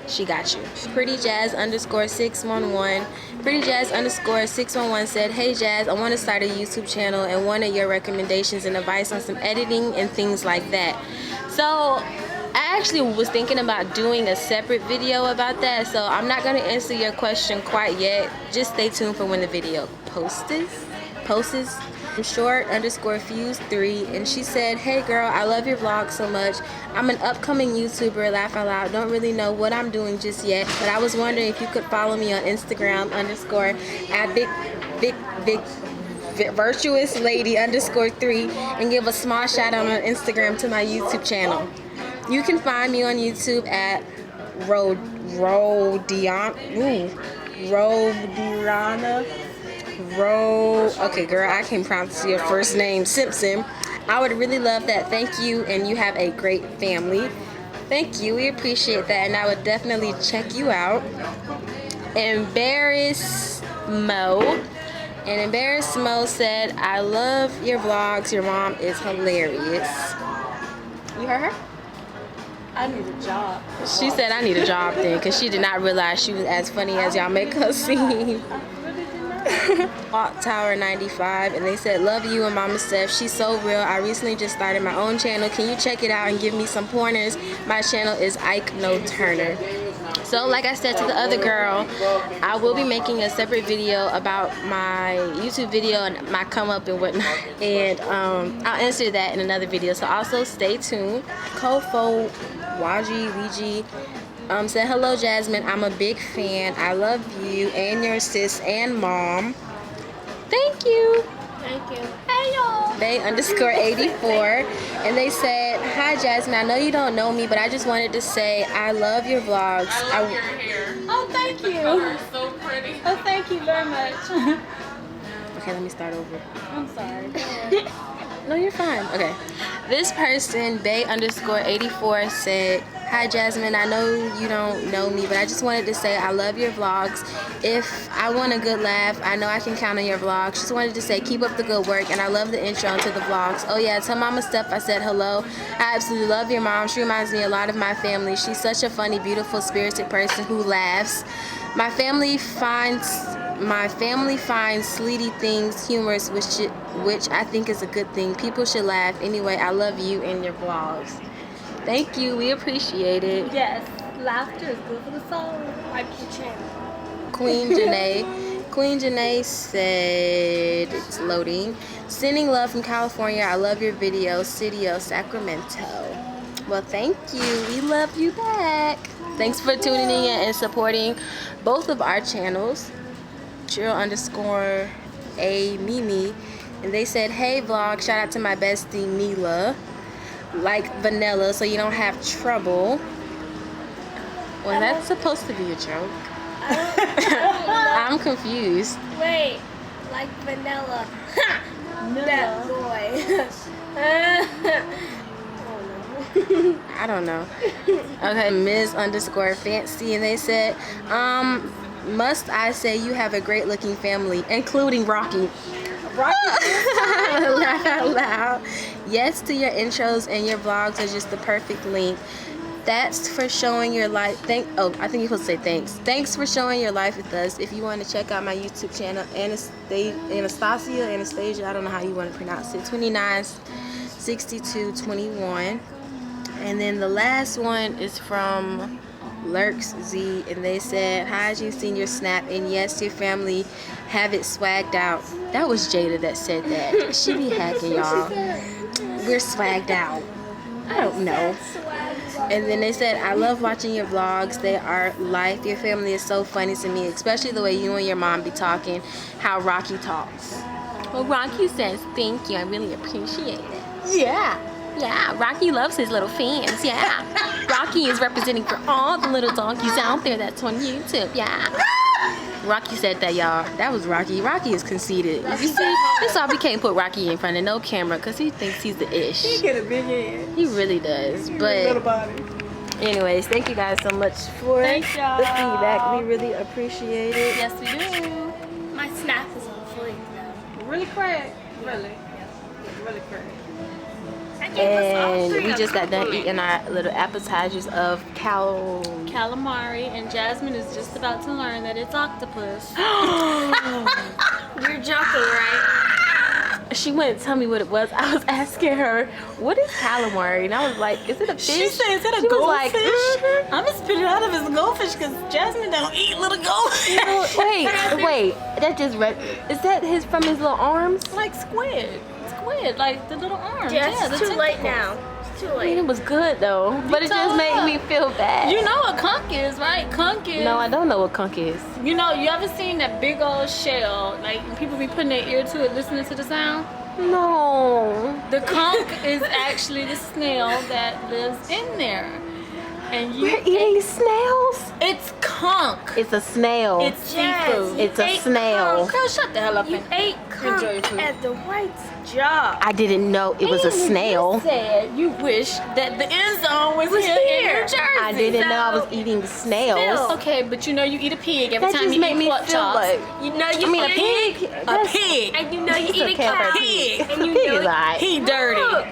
she got you. PrettyJazz_611. PrettyJazz_611 said, hey Jazz, I want to start a YouTube channel and wanted your recommendations and advice on some editing and things like that. So I actually was thinking about doing a separate video about that, so I'm not going to answer your question quite yet. Just stay tuned for when the video posts. Short_fuse3, and she said, hey girl, I love your vlog so much. I'm an upcoming YouTuber, laugh out loud, don't really know what I'm doing just yet, but I was wondering if you could follow me on Instagram @ big virtuous lady _3 and give a small shout out on Instagram to my YouTube channel. You can find me on YouTube at okay girl, I can't pronounce your first name, Simpson. I would really love that. Thank you, and you have a great family. Thank you, we appreciate that, and I would definitely check you out. Embarrass Mo said, I love your vlogs, your mom is hilarious. You heard her? I need a job. She said I need a job then, because she did not realize she was as funny as y'all make her seem. Clock Tower 95, and they said love you and Mama Steph, she's so real. I recently just started my own channel, can you check it out and give me some pointers? My channel is Ike No Turner. So like I said to the other girl, I will be making a separate video about my YouTube video and my come up and whatnot, and I'll answer that in another video, so also stay tuned. Kofo Waji said, hello Jasmine, I'm a big fan. I love you and your sis and mom. Thank you. Thank you. Hey, y'all. Bay_84, and they said, hi Jasmine, I know you don't know me, but I just wanted to say I love your vlogs. I love your hair. Oh, thank you. You're so pretty. Oh, thank you very much. Okay, let me start over. I'm sorry. Go ahead. No, you're fine. Okay. This person, Bay_84, said, hi Jasmine, I know you don't know me, but I just wanted to say I love your vlogs. If I want a good laugh, I know I can count on your vlogs. Just wanted to say keep up the good work, and I love the intro to the vlogs. Oh yeah, tell Mama Steph I said hello. I absolutely love your mom. She reminds me a lot of my family. She's such a funny, beautiful, spirited person who laughs. My family finds sleety things humorous, which I think is a good thing. People should laugh. Anyway, I love you and your vlogs. Thank you, we appreciate it. Yes, laughter is good for the soul. Like your channel. Queen Janae said, it's loading. Sending love from California. I love your video. City of Sacramento. Well, thank you. We love you back. Thanks for tuning in and supporting both of our channels. Cheryl_A Mimi, and they said, hey vlog, shout out to my bestie Neela, like vanilla so you don't have trouble. Well, that's supposed to be a joke. I'm confused. Wait, like vanilla. Ha! That boy. I don't know. Okay, Ms_fancy, and they said, must I say you have a great looking family, including Rocky. Laugh out loud. Yes to your intros, and your vlogs are just the perfect length. That's for showing your life. I think you're supposed to say thanks. Thanks for showing your life with us. If you want to check out my YouTube channel, Anastasia, I don't know how you want to pronounce it, 296221. And then the last one is from Lurks Z, and they said, hi, you've seen your snap, and yes, your family have it swagged out. That was Jada that said that. She be hacking, y'all. We're swagged out. I don't know. And then they said, I love watching your vlogs. They are life. Your family is so funny to me, especially the way you and your mom be talking, how Rocky talks. Well, Rocky says thank you. I really appreciate it. Yeah, Rocky loves his little fans. Yeah. Rocky is representing for all the little donkeys out there that's on YouTube. Yeah. Rocky said that, y'all. That was Rocky. Rocky is conceited. You see, that's why we can't put Rocky in front of no camera because he thinks he's the ish. He get a big head. He really does. Little But body. anyways, thank you guys so much for Thanks, y'all. the feedback. We really appreciate it. Yes, we do. My snack is on fleek now. Really crack. Really. Really crack. And we just got done eating our little appetizers of Calamari, and Jasmine is just about to learn that it's octopus. You're joking, right? She wouldn't tell me what it was. I was asking her, what is calamari? And I was like, is it a fish? She said, is it a She was goldfish? like, "Mhm." I'm gonna spit it out if it's a goldfish because Jasmine don't eat little goldfish. Wait, that just is that from his little arms? Like squid, like the little arms. Yeah, the it's too late tentacles. now. It's too I mean, late. it was good though, but it just told made her. me feel bad. You know what conch is, right? Conch is. No, I don't know what conch is. You know, you ever seen that big old shell? Like people be putting their ear to it, listening to the sound. No. The conch is actually the snail that lives in there, and We're eating snails? it's conch. It's a snail. It's Yes, seafood. It's a snail. Girl, shut the hell up You and ate enjoy your conch food. at the White's job. I didn't know it was a And you snail. just said you wish that the end zone was here in New Jersey. I didn't know I was eating snails. Okay, but you know you eat a pig every That time just you made eat me pork feel chops. like, You know you I mean, a eat pig. A pig. And you know you It's eat a okay for cow. a pig. And you Pig know is alright. He dirty. Look.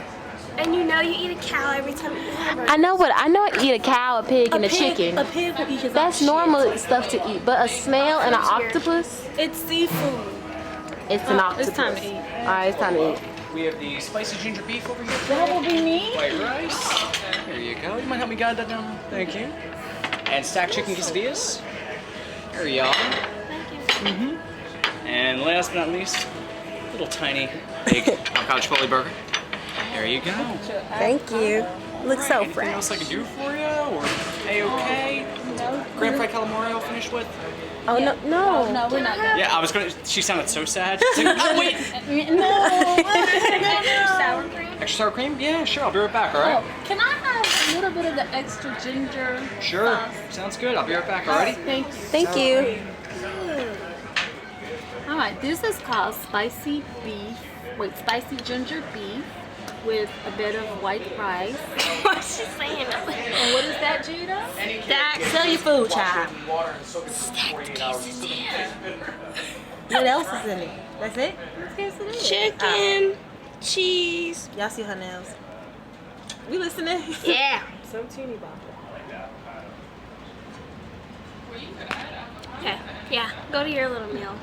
And you know you eat a cow every time you eat hamburger. I know I eat a cow, a pig, and a chicken. A pig will eat his That's own normal stuff to eat, but a snail and an octopus, shit. It's seafood. it's an octopus. It's time to eat. Alright, it's time to eat. We have the spicy ginger beef over here. That will be me. White rice. There you go. You might help me guide that down. Thank you. And stacked chicken quesadillas. There you are. Thank you. And last but not least, little tiny big avocado chipotle burger. There you go. Thank you. Looks so Anything else I fresh. can do for you? Or A-okay? Grand fried calamari I'll finish with? Oh no, no. No, we're not done. Yeah, I was gonna. She sounded so sad. She's like, oh wait, Sour cream. extra sour cream? Yeah, sure. I'll be right back. All right. Oh, can I have a little bit of the extra ginger? Sure. sauce? Sounds good. I'll be right back. Alrighty. Thanks. Thank you. All right, this is called spicy ginger beef with a bit of white rice. What's she saying? And what is that, Jada? Stack, sell your food, child. What else is in it? That's it? Chicken, cheese. Y'all see her nails? We listening? Yeah. So teeny bopper. Okay. Yeah. Go to your little meal.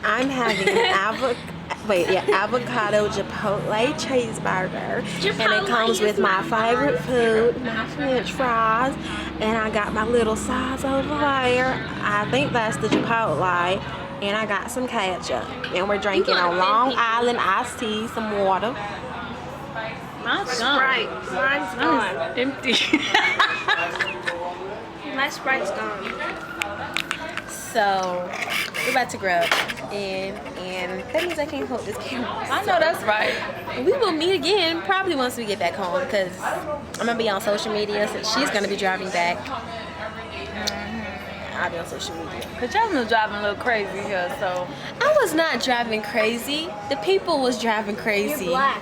I'm having an avocado chipotle cheeseburger, and it comes with my favorite food, my French fries, and I got my little sauce over there. I think that's the chipotle, and I got some ketchup, and we're drinking on Long Island iced tea, some water. Mine's gone. Sprite. Mine's gone. Empty. My Sprite's gone. So we're about to grub, and that means I can't hold this camera. I know that's right. We will meet again probably once we get back home because I'm gonna be on social media. So she's gonna be driving back. I'll be on social media. Cause Jasmine's driving a little crazy here, so. I was not driving crazy. The people was driving crazy. You're black.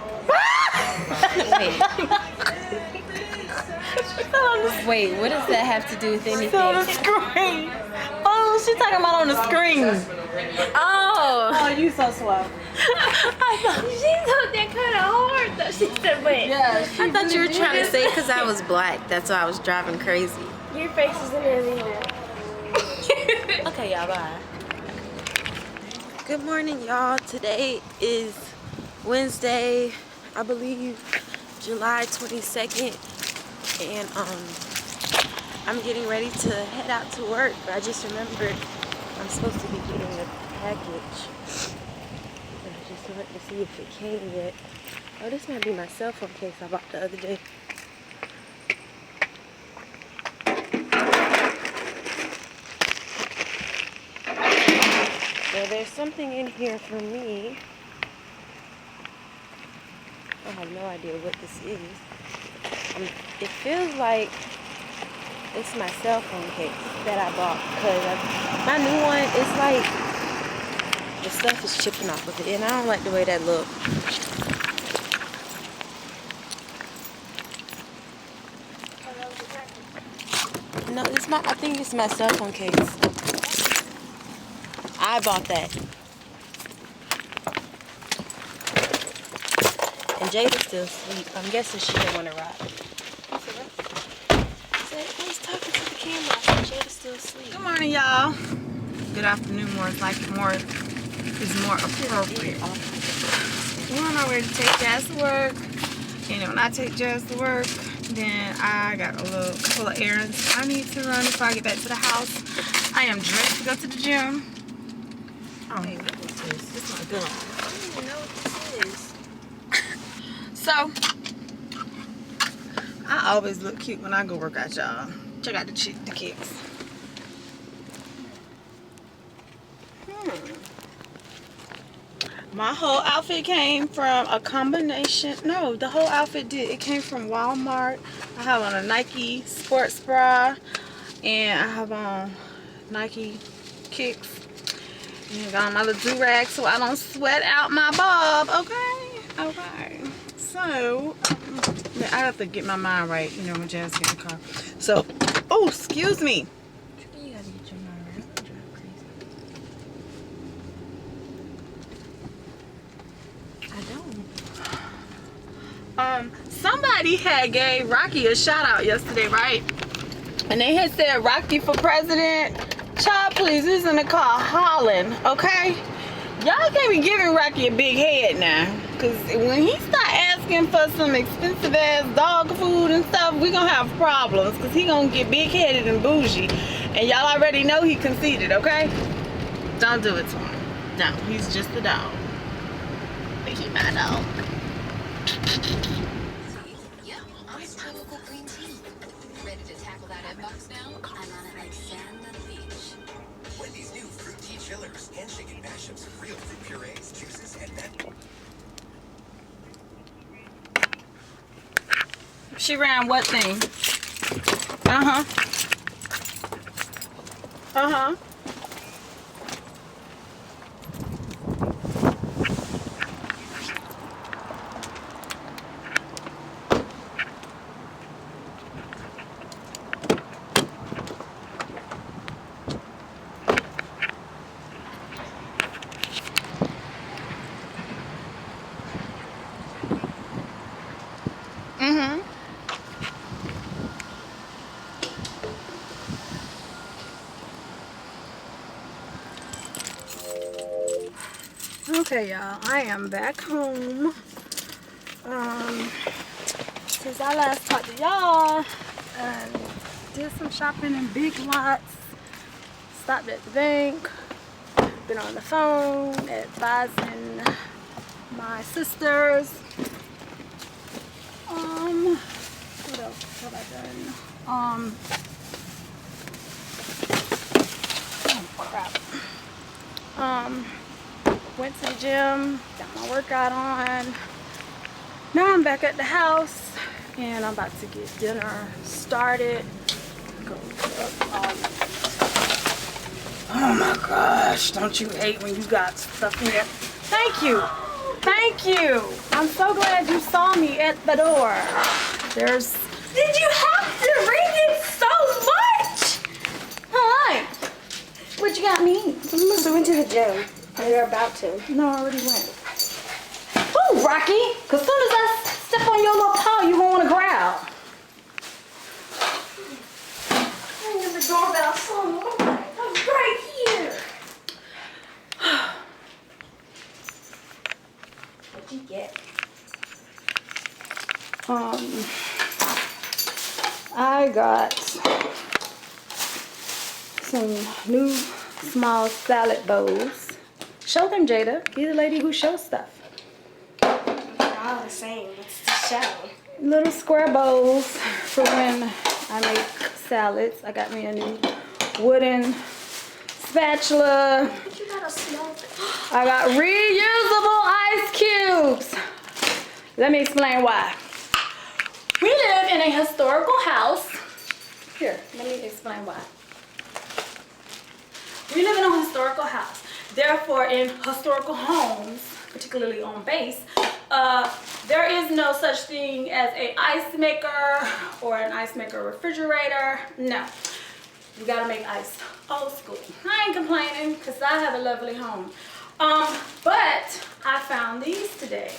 Wait, what does that have to do with anything? On the screen. Oh, she's talking about on the screen. Oh, Oh, you so slow. She thought that kind of hard though. She said, wait. Yeah. I thought you were trying to say because I was black. That's why I was driving crazy. Your face isn't in either. Okay, y'all, bye. Good morning, y'all. Today is Wednesday, I believe, July 22nd, and I'm getting ready to head out to work, but I just remembered I'm supposed to be getting a package. And I just wanted to see if it came yet. Oh, this might be my cell phone case I bought the other day. Yeah, baby. there's something in here for me. I have no idea what this is. It feels like it's my cell phone case that I bought because my new one is like the stuff is chipping off of it, and I don't like the way that looks. No, I think it's my cell phone case. I bought that. And Jada's still asleep. I'm guessing she didn't want to ride. He's talking to the camera. Jada's still asleep. Good morning, y'all. Good afternoon, more is more appropriate. We're on our way to take Jazz to work. And when I take Jazz to work, then I got a couple of errands I need to run before I get back to the house. I am dressed to go to the gym. Oh, hey, what is this? This is my gun. I don't even know what this is. So, I always look cute when I go work out, y'all. Check out the kicks. My whole outfit came from a combination. No, the whole outfit did. It came from Walmart. I have on a Nike sports bra, and I have on Nike kicks. And I got on my little do-rag so I don't sweat out my bob. Okay, okay. So I have to get my mind right, you know, when Jazz gets in the car. So, oh, excuse me. You gotta get your mind right. I'm driving crazy. I don't. Somebody had gave Rocky a shout out yesterday, right? And they had said Rocky for president. Child, please, who's in the car hollering, okay? Y'all can't be giving Rocky a big head now. Cause when he start asking for some expensive ass dog food and stuff, we gonna have problems. Cause he gonna get big headed and bougie. And y'all already know he conceited, okay? Don't do it to him. No, he's just a dog. But he my dog. Yeah, ice tropical green tea. Ready to tackle that inbox now? I'm on it like sand on the beach. Wendy's new fruit tea chillers, handshaking mashups of real fruit purees, juices, and that. She ran what thing? Uh-huh. Uh-huh. Mm-hmm. Okay, y'all, I am back home. Since I last talked to y'all, did some shopping in Big Lots, stopped at the bank, been on the phone advising my sisters. What else have I done? Oh crap. Went to the gym, got my workout on. Now I'm back at the house and I'm about to get dinner started. Oh my gosh, don't you hate when you got stuff in there? Thank you. Thank you. I'm so glad you saw me at the door. Did you have to ring it so much? Hi. What you got me? We must have went to the gym. You're about to. No, I already went. Oh, Rocky! Cause soon as I step on your little paw, you won't want to growl. Ring the doorbell so much. I'm right here. What'd you get? I got some new small salad bowls. Show them, Jada. Be the lady who shows stuff. They're all the same. It's the show. Little square bowls for when I make salads. I got me a new wooden spatula. But you gotta smell it. I got reusable ice cubes. Let me explain why. We live in a historical house. Here, let me explain why. We live in a historical house. Therefore, in historical homes, particularly on base, there is no such thing as an ice maker or an ice maker refrigerator. No, we gotta make ice old school. I ain't complaining because I have a lovely home. But I found these today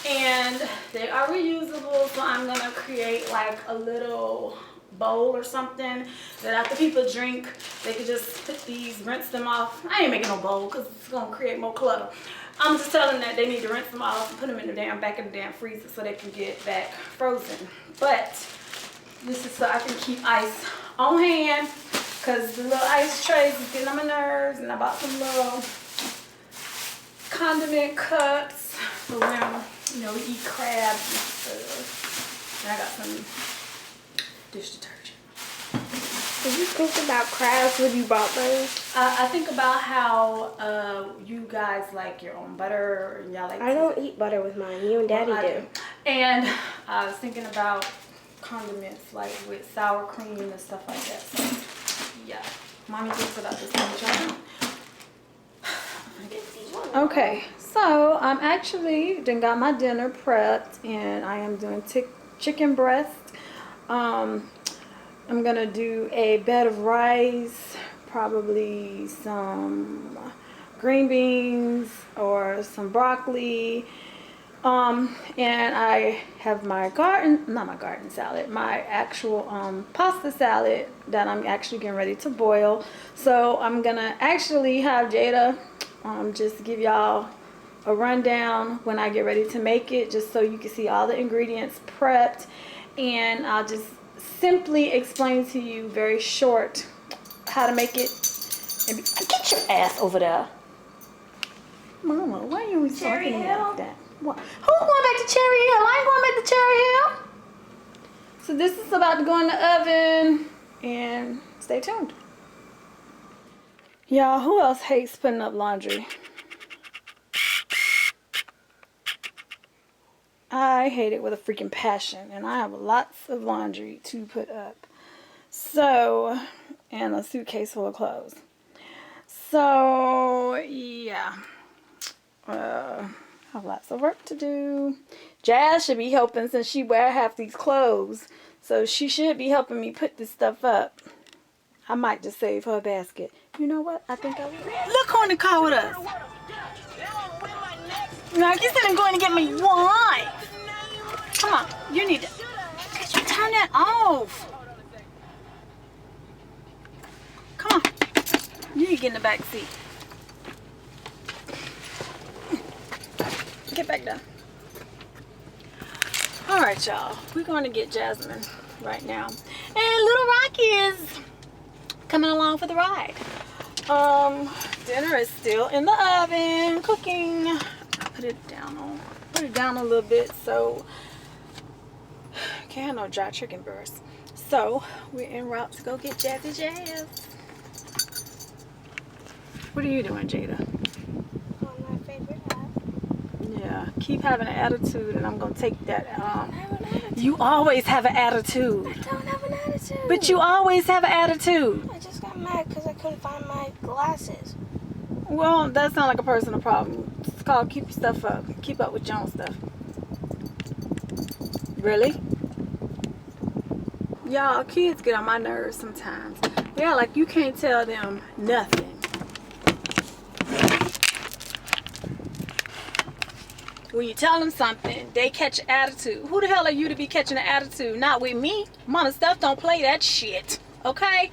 and they are reusable, so I'm gonna create like a little bowl or something that after people drink, they could just put these, rinse them off. I ain't making no bowl because it's gonna create more clutter. I'm just telling them that they need to rinse them off and put them in the back of the damn freezer so they can get back frozen. But this is so I can keep ice on hand because the little ice trays is getting on my nerves, and I bought some little condiment cups for when, you know, we eat crabs and stuff. And I got some dish detergent. Did you think about crabs when you bought those? I think about how you guys like your own butter and y'all like I don't eat butter with mine. You and Daddy do. And I was thinking about condiments like with sour cream and stuff like that. So, yeah, Mommy thinks about this one. Okay, so I'm actually done got my dinner prepped and I am doing chicken breast. I'm gonna do a bed of rice, probably some green beans or some broccoli. And I have my salad, my actual pasta salad that I'm actually getting ready to boil. So I'm gonna actually have Jada just give y'all a rundown when I get ready to make it, just so you can see all the ingredients prepped, and I'll just simply explain to you very short how to make it. And get your ass over there, Mama. Why are you always talking to me like that? What? Who's going back to Cherry Hill? I ain't going back to Cherry Hill. So this is about to go in the oven, and stay tuned. Y'all, who else hates putting up laundry? I hate it with a freaking passion, and I have lots of laundry to put up. So, and a suitcase full of clothes. So, yeah. I have lots of work to do. Jazz should be helping since she wear half these clothes. So she should be helping me put this stuff up. I might just save her a basket. You know what? I think I will. Look who in the car with us. No, you said I'm going to get my wife. Come on, you need to. Could you turn that off? Come on. You need to get in the back seat. Get back down. All right, y'all. We're going to get Jasmine right now. And little Rocky is coming along for the ride. Dinner is still in the oven, cooking. I put it down a little bit so can't have no dry chicken burst. So we're en route to go get Jazzy Jazz. What are you doing, Jada? On my favorite app. Yeah, keep having an attitude, and I'm gonna take that. I don't have an attitude. You always have an attitude. I don't have an attitude. But you always have an attitude. I just got mad because I couldn't find my glasses. Well, that's not like a personal problem. It's called keep your stuff up. Keep up with your own stuff. Really? Y'all, kids get on my nerves sometimes. They're like, you can't tell them nothing. When you tell them something, they catch an attitude. Who the hell are you to be catching an attitude? Not with me. Mama stuff don't play that shit. Okay?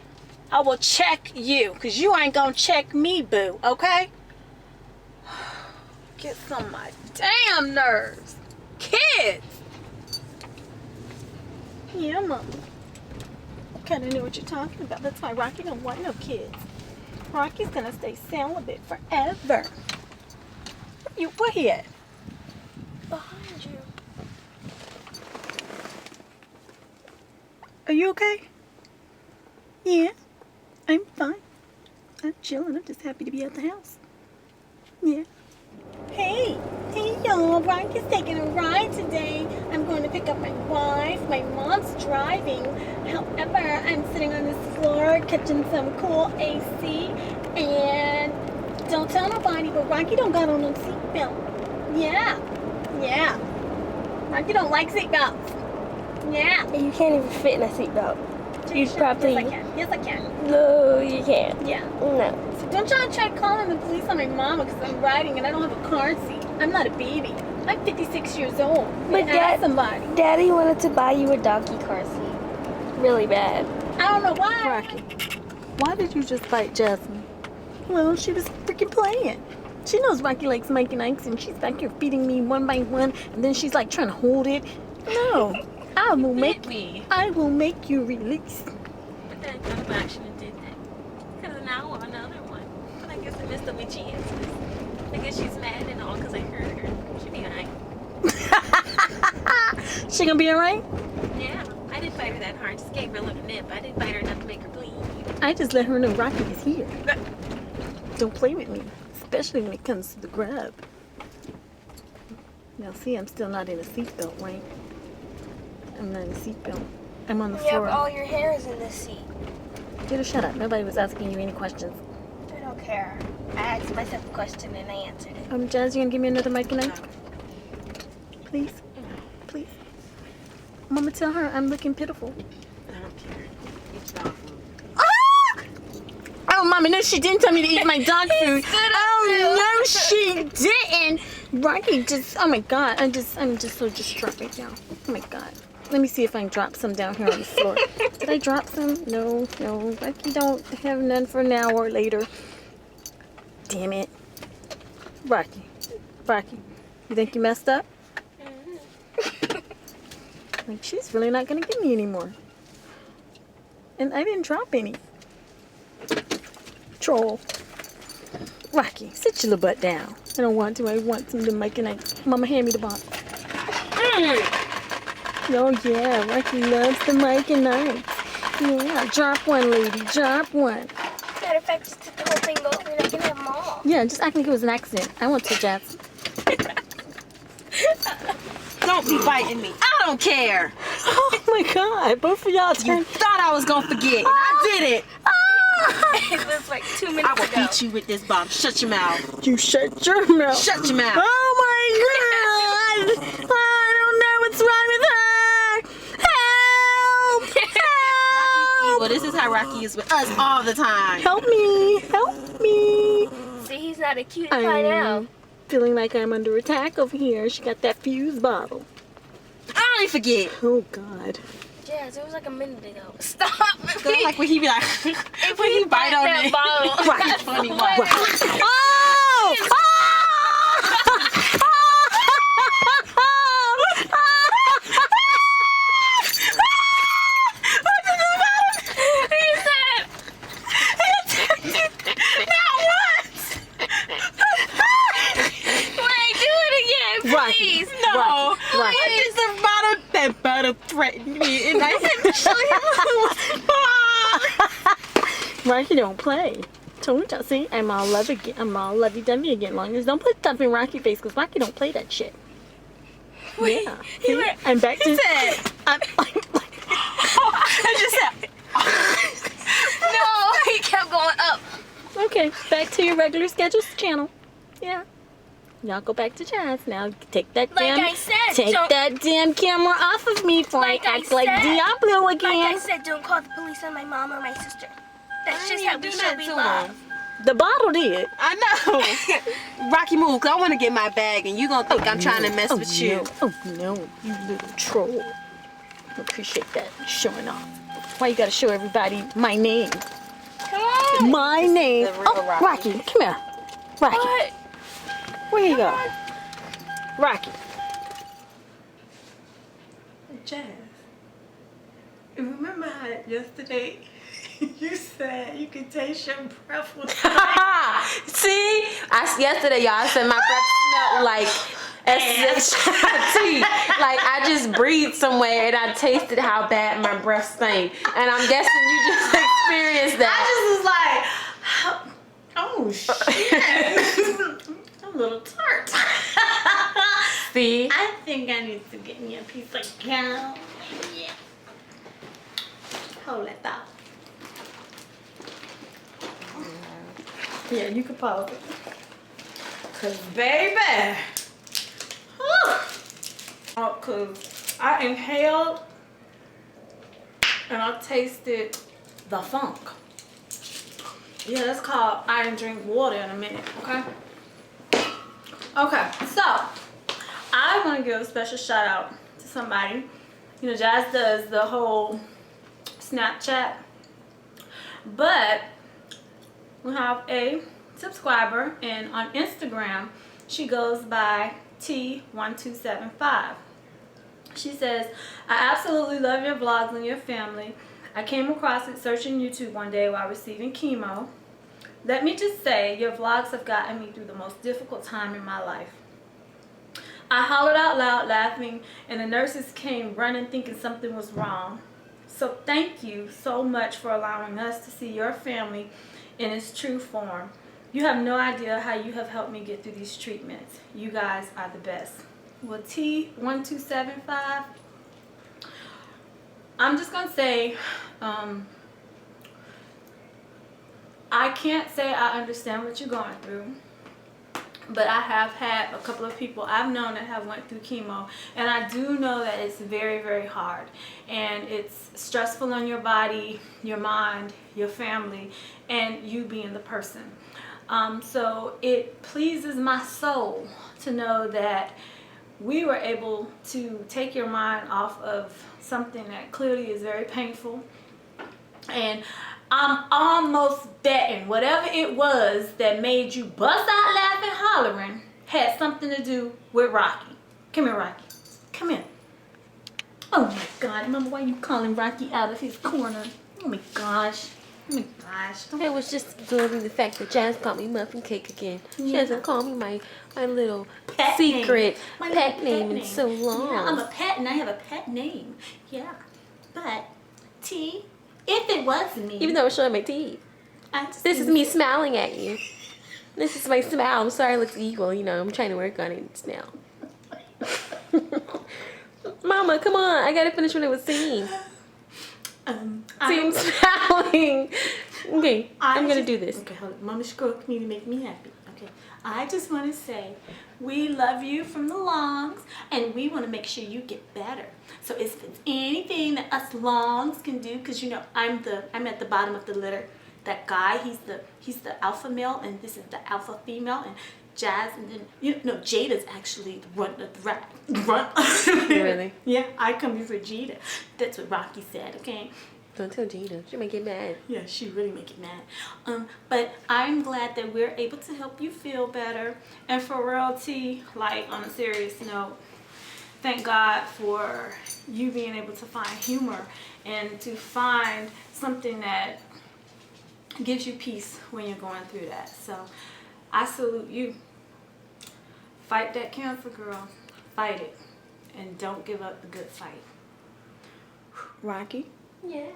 I will check you, because you ain't gonna check me, boo. Okay? Get some of my damn nerves. Kids! Yeah, Mama. Kinda know what you're talking about. That's why Rocky don't want no kids. Rocky's gonna stay celibate forever. Where he at? Behind you. Are you okay? Yeah, I'm fine. I'm chilling. I'm just happy to be at the house. Yeah. Hey y'all, Rocky's taking a ride today. I'm going to pick up my wife. My mom's driving. However, I'm sitting on this floor catching some cool AC. And don't tell nobody, but Rocky don't got on no seatbelt. Yeah. Rocky don't like seatbelts. Yeah. You can't even fit in a seatbelt. You probably. Yes, I can. No, you can't. Yeah. No. So don't y'all try calling the police on my mama because I'm riding and I don't have a car seat. I'm not a baby. I'm 56 years old. But ask somebody. Daddy wanted to buy you a donkey car seat. Really bad. I don't know why. Rocky, why did you just bite Jasmine? Well, she was freaking playing. She knows Rocky likes Mike and Ike's and she's back here feeding me one by one and then she's like trying to hold it. No. I will make you release. But then I shouldn't have did that. Because now I want another one. But I guess I missed the way chances. I guess she's mad and all because I hurt her. She'll be alright. She gonna be alright? Yeah. I didn't bite her that hard. Just gave her a little nip. I didn't bite her enough to make her bleed. I just let her know Rocky is here. Don't play with me. Especially when it comes to the grub. Now see, I'm still not in a seatbelt, right? I'm not in a seatbelt. I'm on the Yeah, floor. but all your hair is in the seat. Dude, shut up. Nobody was asking you any questions. I don't care. I asked myself a question and I answered it. Jazz, you gonna give me another mic and knife? Please? Please? Mama, tell her I'm looking pitiful. I don't care. It's dog food. Oh, Mama, no, she didn't tell me to eat my dog food. Oh, no, she didn't. Rocky just, oh my God, I'm just so distraught right now. Oh my God. Let me see if I can drop some down here on the floor. Did I drop some? No. Rocky don't have none for now or later. Damn it. Rocky, you think you messed up? Like, she's really not gonna give me anymore. And I didn't drop any. Troll. Rocky, sit your little butt down. I don't want to. I want some of the Mike and Ike. Mama, hand me the bottle. Oh, yeah. Rocky loves the Mike and Ike. Yeah, drop one, lady. Drop one. Matter of fact, just took the whole thing over and I can have them all. Yeah, just act like it was an accident. I want to, Jasmine. Don't be biting me. I don't care. Oh, my God. Both of y'all You turned. thought I was gonna forget. And I did it. It was like 2 minutes I will ago. beat you with this bomb. Shut your mouth. You shut your mouth. Shut your mouth. Oh, my God. I don't know what's wrong with her. Help. Well, this is how Rocky is with us all the time. Help me. See, he's not a cutie pie now. I'm feeling like I'm under attack over here. She got that fuse bottle. I ain't forget. Oh, God. Jazz, it was like a minute ago. Stop. Like when he be like, If when he bite on that it. bottle. Right, funny one. Oh! Please. No. Rocky. I just the bottle. That bottle threatened me, and I had to show him. Rocky don't play. Told you, see, I'm all lovey-dovey again. Long as don't put stuff in Rocky face, because Rocky don't play that shit. Yeah. See, I'm back to. I just said. No, he kept going up. Okay, back to your regular scheduled channel. Yeah. Y'all go back to Jazz. Now take that Like I said, take don't- that damn camera off of me before Like I I act like said- Diablo again. Like I said, don't call the police on my mom or my sister. That's just how we show we love. The bottle did. I know. Rocky, move, 'cause I want to get my bag, and you gonna think I'm trying to mess with you. Oh no, you little troll. I appreciate that showing off. Why you gotta show everybody my name? Come on. My name. Oh, Rocky, come here. Rocky, What? where you go? Rocky. Jazz, remember how yesterday you said you could taste your breath was See, yesterday y'all said my breath smelled like tea. Like I just breathed somewhere and I tasted how bad my breath stank. And I'm guessing you just experienced that. I just was like, Oh, shit. A little tart. See? I think I need to get me a piece of gum. Yeah. Hold that thought. Yeah, you can pause it. Cause baby. Oh, cause I inhaled and I tasted the funk. Yeah, that's called I didn't drink water in a minute, okay? Okay, so I want to give a special shout out to somebody. You know, Jazz does the whole Snapchat, but we have a subscriber, and on Instagram, she goes by T1275. She says, I absolutely love your vlogs and your family. I came across it searching YouTube one day while receiving chemo. Let me just say, your vlogs have gotten me through the most difficult time in my life. I hollered out loud laughing, and the nurses came running thinking something was wrong. So thank you so much for allowing us to see your family in its true form. You have no idea how you have helped me get through these treatments. You guys are the best. Well, T1275, I'm just going to say, I can't say I understand what you're going through, but I have had a couple of people I've known that have went through chemo, and I do know that it's very, very hard, and it's stressful on your body, your mind, your family, and you being the person. So it pleases my soul to know that we were able to take your mind off of something that clearly is very painful. And I'm almost betting whatever it was that made you bust out laughing, hollering, had something to do with Rocky. Come here, Rocky. Come here. Oh my God, Mama, why you calling Rocky out of his corner? Oh my gosh. Oh my gosh. I was just absorbing the fact that Jazz called me Muffin Cake again. She hasn't called me my little Pet secret name. pet name in so long. Yeah, I'm a pet and I have a pet name. Yeah. But, T, if it was me. Even though I was showing my teeth. This is me smiling at you. This is my smile. I'm sorry it looks evil. You know, I'm trying to work on it now. Mama, come on. I gotta finish what I was singing. See, I'm smiling. Okay, I'm gonna do this. Okay, hold on. Mama stroke me to make me happy. Okay. I just want to say, we love you from the longs, and we want to make sure you get better. So if it's anything that us longs can do, because you know I'm at the bottom of the litter. That guy, he's the alpha male, and this is the alpha female, and Jazz, and then Jada's actually the run. Really? Yeah, I come here for Jada. That's what Rocky said. Okay. Don't tell Jada. She might get mad. Yeah, she really make it mad. But I'm glad that we're able to help you feel better. And for real, T, like on a serious note, thank God for you being able to find humor and to find something that gives you peace when you're going through that. So I salute you. Fight that cancer, girl. Fight it. And don't give up the good fight. Rocky? Yeah.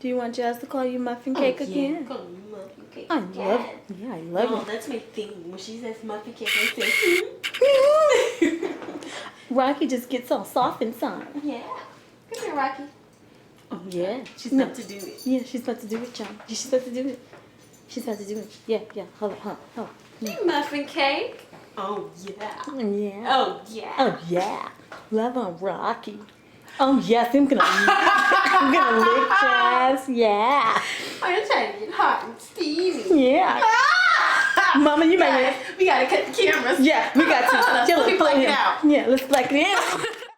Do you want Jazz to call you Muffin Cake again? Call me Muffin Cake. I love it. Yeah, I love No, it. that's my thing. When she says Muffin Cake, I say, Rocky just gets all soft inside. yeah. Come here, Rocky. Oh, yeah. She's about to do it. Yeah, she's about to do it, John. She's about to do it. She's about to do it. Yeah, yeah. Hold on. Hey, Muffin Cake. Oh, yeah. Yeah. Oh, yeah. Oh, yeah. Love on Rocky. Oh, yes. I'm gonna lick Jazz. Yeah. I'm trying to get hot and steamy. Yeah. Mama, you might. We gotta cut the cameras. Yeah, we got to. Let me black it out. Yeah, let's black it out.